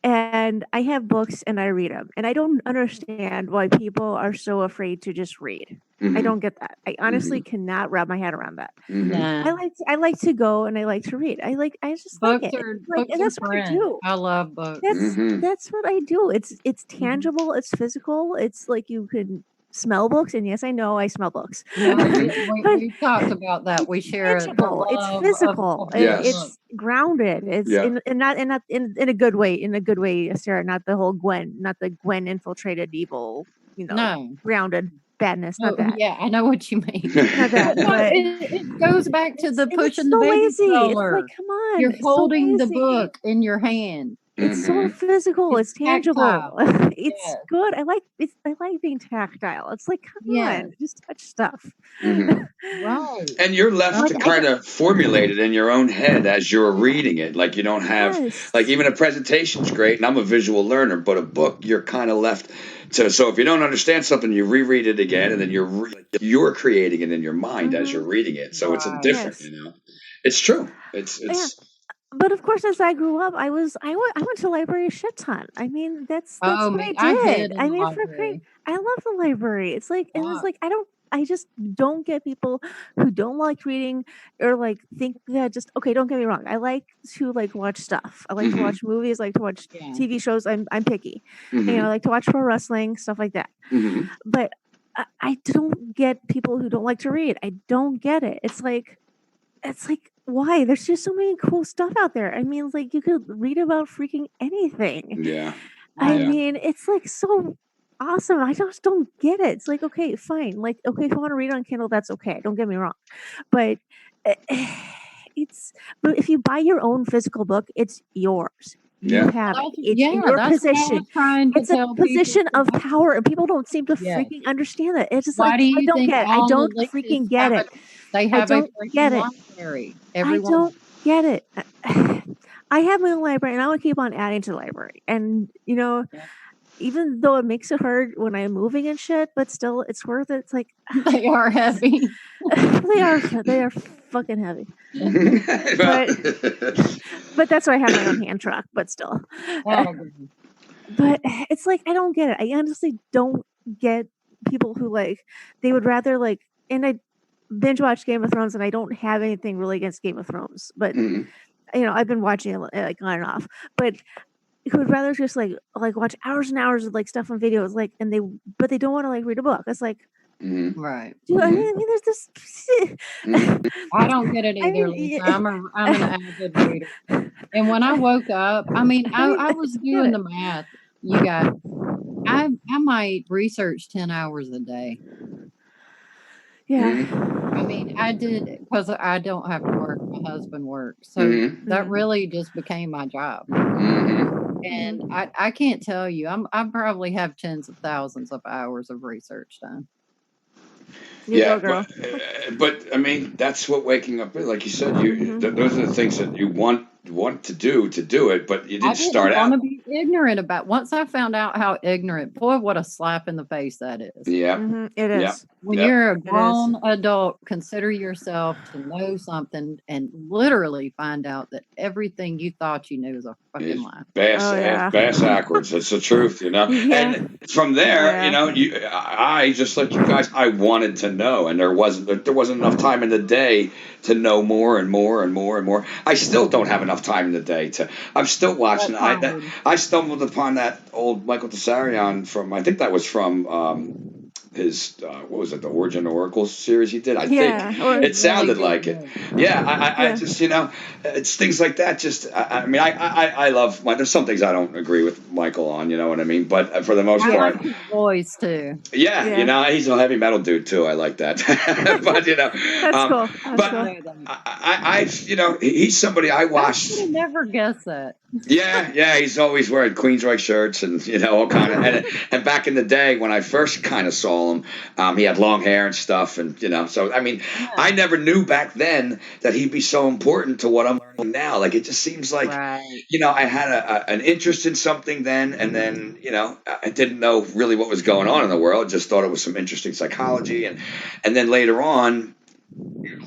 And I have books and I read them. And I don't understand why people are so afraid to just read. I don't get that. I honestly cannot wrap my head around that.
Nah.
I like to go and I like to read. I just
books
like it.
are
Like, and that's what I do.
I love books.
That's what I do. It's tangible. It's physical. It's like you can smell books, and yes, I know I smell books.
No, we talked about that. We share
tangible. It's physical. It's grounded. It's in a good way. In a good way, Sarah. Not the whole not the Gwen infiltrated evil.
No.
Grounded badness. Not that.
Yeah, I know what you mean.
Not that. But
it goes back to the pushing the
so
baby
lazy.
stroller.
It's like, come on.
You're holding
so
the book in your hand.
It's so physical. It's tangible.
Tactile.
It's good. I like being tactile. It's like, come on, just touch stuff.
Right.
And you're left to kind of formulate it in your own head as you're reading it. Like, you don't have like, even a presentation's great, and I'm a visual learner, but a book you're kind of left to. So if you don't understand something, you reread it again, and then you're creating it in your mind as you're reading it. So it's a different. It's true. It's.
But of course, as I grew up, I went to the library a shit ton. I mean, that's what I did. I mean, I love the library. It's like, and it's like, I just don't get people who don't like reading or like think that just okay. Don't get me wrong. I like to like watch stuff. I like to watch movies. I like to watch TV shows. I'm picky. I like to watch pro wrestling, stuff like that. But I don't get people who don't like to read. I don't get it. It's like why? There's just so many cool stuff out there. I mean, like you could read about freaking anything.
Yeah.
I
Yeah.
mean, it's like so awesome. I just don't get it. It's like, okay, fine. Like, okay, if you want to read on Kindle, that's okay. Don't get me wrong. But but if you buy your own physical book, it's yours. You
Yeah.
have it.
Well,
It's in your
that's what I was
possession.
trying to
It's a
tell people.
position of power, and people don't seem to
Yes.
freaking understand that. It's just
Why
like,
do
I
you
don't
think
get it. I
all
don't
the
freaking
elitists
get
have
it.
they
I
have a
don't get
freaking
it.
library?
I
Everyone.
don't get it. I have my own library, and I would keep on adding to the library. And
Yeah.
even though it makes it hard when I'm moving and shit, but still, it's worth it. It's like
They are heavy.
they are fucking heavy. But that's why I have my own hand truck. But still,
Oh,
but it's like I don't get it. I honestly don't get people who like they would rather like. And I binge watch Game of Thrones, and I don't have anything really against Game of Thrones, but
Mhm.
I've been watching it like on and off. But who would rather just like watch hours and hours of like stuff on videos, like, and they don't want to like read a book. It's like,
Mhm.
right.
dude, I mean, there's this.
Mhm.
I don't get it
I
either,
mean,
Lisa. I'm an avid reader. And when I woke up, I mean, I was
get
doing
it.
the math. You guys, I might research 10 hours a day.
Yeah.
Mhm.
I mean, I did because I don't have to work. My husband works. So
Mhm.
that really just became my job.
Mhm.
And I can't tell you, I probably have tens of thousands of hours of research done.
You
Yeah,
go, girl.
but I mean, that's what waking up is. Like you said, those are the things that you want to do it, but you
I
didn't start
didn't want to
out.
be ignorant about. Once I found out how ignorant, boy, what a slap in the face that is.
Yeah.
It
Yeah.
is.
When
Yeah.
you're a
It is.
grown adult, consider yourself to know something and literally find out that everything you thought you knew is a fucking
It's
lie.
bass,
Oh yeah.
bass backwards. It's the truth,
Yeah.
And from there,
Yeah.
I just like you guys. I wanted to know, and there wasn't enough time in the day to know more and more and more and more. I still don't have enough time in the day to. I'm still watching.
That's hard.
I stumbled upon that old Michael Tsarion from. I think that was from. His what was it, the Origin Oracle series he did? I think
Yeah.
He
Or
did
it
really
sounded
good
like it.
work.
Yeah, I
yeah.
just it's things like that. Just I mean I love there's some things I don't agree with Michael on, you know what I mean. But for the most
I
Yeah.
part,
like his voice too.
yeah,
Yeah.
he's a heavy metal dude too. I like that. But
That's
um,
cool.
I
That's
but
didn't
cool.
know that.
he's somebody I
I would
watched.
have never guessed that.
Yeah, he's always wearing Queensryche shirts and all kind of and back in the day when I first kind of saw him, he had long hair and stuff and so I mean I
Yeah.
never knew back then that he'd be so important to what I'm learning now. Like it just seems like
Right.
I had an interest in something then and then I didn't know really what was going on in the world. Just thought it was some interesting psychology and then later on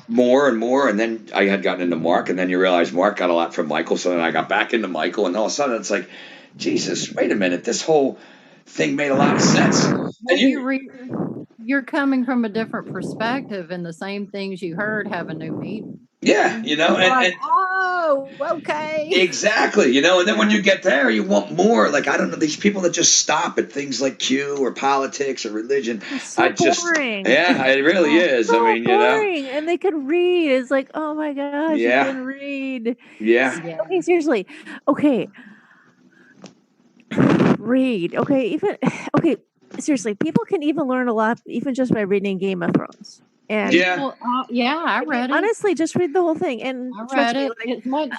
more and more, and then I had gotten into Mark, and then you realize Mark got a lot from Michael, so then I got back into Michael, and all of a sudden it's like, Jesus, wait a minute, this whole thing made a lot of sense.
Well,
And
you're coming from a different perspective, and the same things you heard have a new meaning.
yeah,
You're like, oh, okay.
exactly, and then when
Yeah.
you get there, you want more. Like I don't know, these people that just stop at things like Q or politics or religion.
It's so
I just,
boring.
yeah, it really
Oh,
is. I
So
mean,
boring. And they could read. It's like, oh my gosh, you
yeah,
can read.
yeah,
yeah.
Okay, seriously. Okay. Read. Okay, seriously, people can even learn a lot even just by reading Game of Thrones. And
yeah.
People, yeah, I read it.
honestly, just read the whole thing and
I
trust
read
me,
it.
like
It's much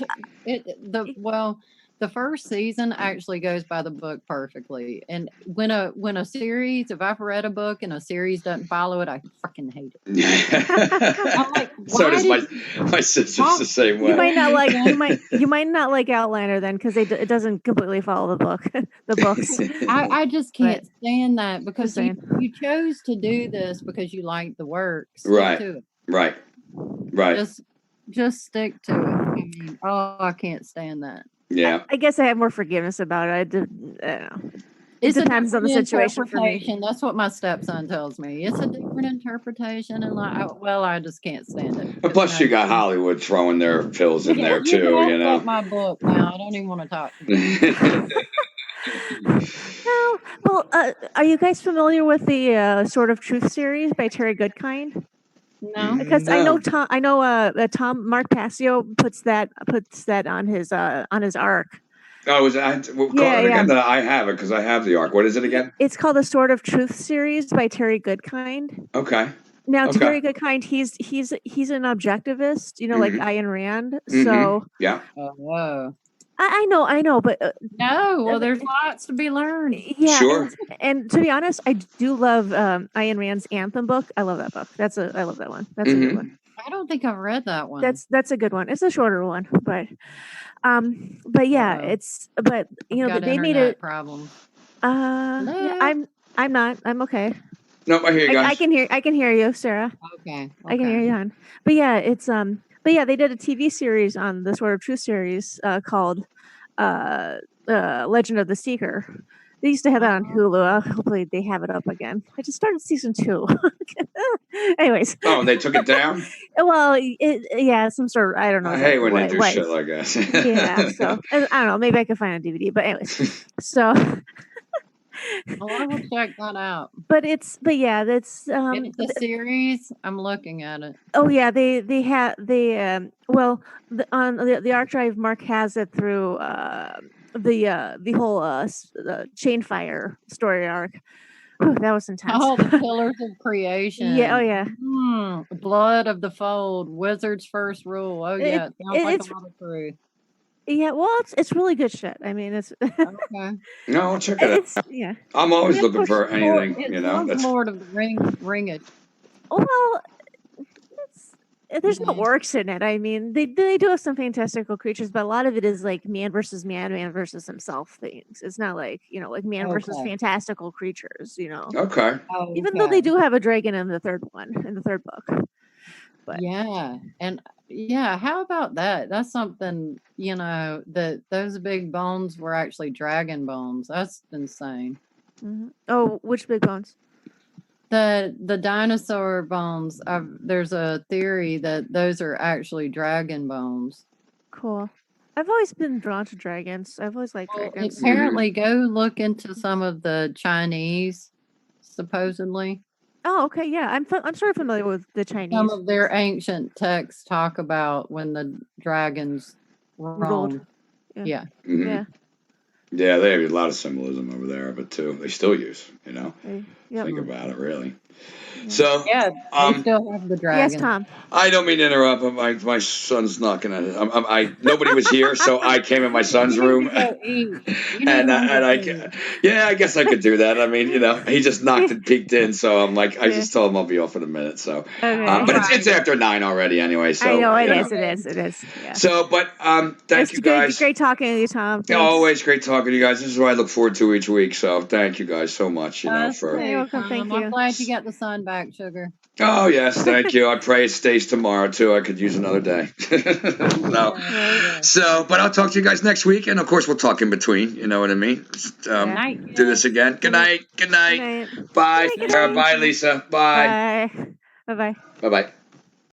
the first season actually goes by the book perfectly. And when a series, if I've read a book and a series doesn't follow it, I freaking hate it. I'm like,
So
why
does
did
my sister's
why
the same
you
way.
might not like
Lisa?
you might not like Outlander then because it doesn't completely follow the book, the books.
I just
But
can't stand that because
saying.
you chose to do this because you like the work. Stick
Right,
to it.
right, right.
Just stick to it. I mean, oh, I can't stand that.
Yeah.
I guess I have more forgiveness about it. I don't know.
It's a
depends on the
different
situation for me.
interpretation. That's what my stepson tells me. It's a different interpretation, and I just can't stand it.
And plus, you got Hollywood throwing their pills in there
You
too.
laughed at my book. Now I don't even want to talk to you.
No, Well, are you guys familiar with the Sword of Truth series by Terry Goodkind?
No.
Because I know
No.
Tom Mark Passio puts that on his arc.
Oh, is that? Well, call
Yeah,
it again.
yeah.
That I have it because I have the arc. What is it again?
It's called the Sword of Truth series by Terry Goodkind.
Okay.
Now,
Okay.
Terry Goodkind, he's an objectivist, like
Mhm.
Ayn Rand.
Mhm.
So
Yeah.
Oh.
I know, but
No, well, there's lots to be learned.
yeah,
Sure.
and to be honest, I do love Ayn Rand's Anthem book. I love that book. I love that one. That's a good one.
I don't think I've read that one.
That's a good one. It's a shorter one, but yeah,
Uh-oh.
it's but
I've got
they made
internet
it.
problems.
Yeah,
Hello?
I'm not. I'm okay.
Nope, I hear you guys.
I can hear you, Sarah.
Okay.
I can hear you, hon. But yeah, it's but yeah, they did a TV series on the Sword of Truth series called Legend of the Seeker. They used to have that on Hulu. Hopefully they have it up again. I just started season 2. Anyways.
Oh, they took it down?
Well, yeah, some sort of, I don't know
I
exactly
hate when they
what.
do shit like that.
Yeah, so I don't know. Maybe I could find a DVD. But anyways, so.
Well, I will check that out.
But yeah, that's
It's a series. I'm looking at it.
Oh yeah, they have well on the arc drive. Mark has it through the whole Chainfire story arc. Whew, that was intense.
Oh, the Pillars of Creation.
Yeah. Oh yeah.
Blood of the Fold. Wizard's First Rule. Oh yeah, it sounds like a lot of truth.
Yeah, well, it's really good shit. I mean, it's
okay.
No, I'll check it out.
Yeah.
I'm always looking for anything.
It sounds Lord of the Ringish.
Well, there's no orcs in it. I mean, they do have some fantastical creatures, but a lot of it is like man versus man versus himself things. It's not like like man versus fantastical creatures.
Okay.
Even though they do have a dragon in the third book. But
yeah, and yeah, how about that? That's something that those big bones were actually dragon bones. That's insane.
Mm-hmm. Oh, which big bones?
The dinosaur bones. There's a theory that those are actually dragon bones.
Cool. I've always been drawn to dragons. I've always liked dragons.
Apparently, go look into some of the Chinese, supposedly.
Oh, okay, yeah. I'm sort of familiar with the Chinese.
Some of their ancient texts talk about when the dragons roamed. Yeah.
Mm-hmm.
Yeah.
Yeah, they have a lot of symbolism over there, but too they still use. Think about it, really. So
yeah, they still have the dragon.
Yes, Tom.
I don't mean to interrupt, but my son's knocking at it. Nobody was here, so I came in my son's room, and I guess I could do that. I mean, he just knocked and peeked in, so I'm like, I just told him I'll be off in a minute. So, but it's after 9 already anyway. So
I know it is. Yeah.
So, but thank you guys.
Great talking to you, Tom. Thanks.
Always great talking to you guys. This is what I look forward to each week. So, thank you guys so much.
You're welcome. Thank you.
I'm glad you got the sun back, sugar.
Oh yes, thank you. I pray it stays tomorrow too. I could use another day. So, but I'll talk to you guys next week, and of course we'll talk in between. You know what I mean? Do this again. Good night. Good night. Bye.
Good night.
Bye, Lisa. Bye.
Bye. Bye.
Bye. Bye.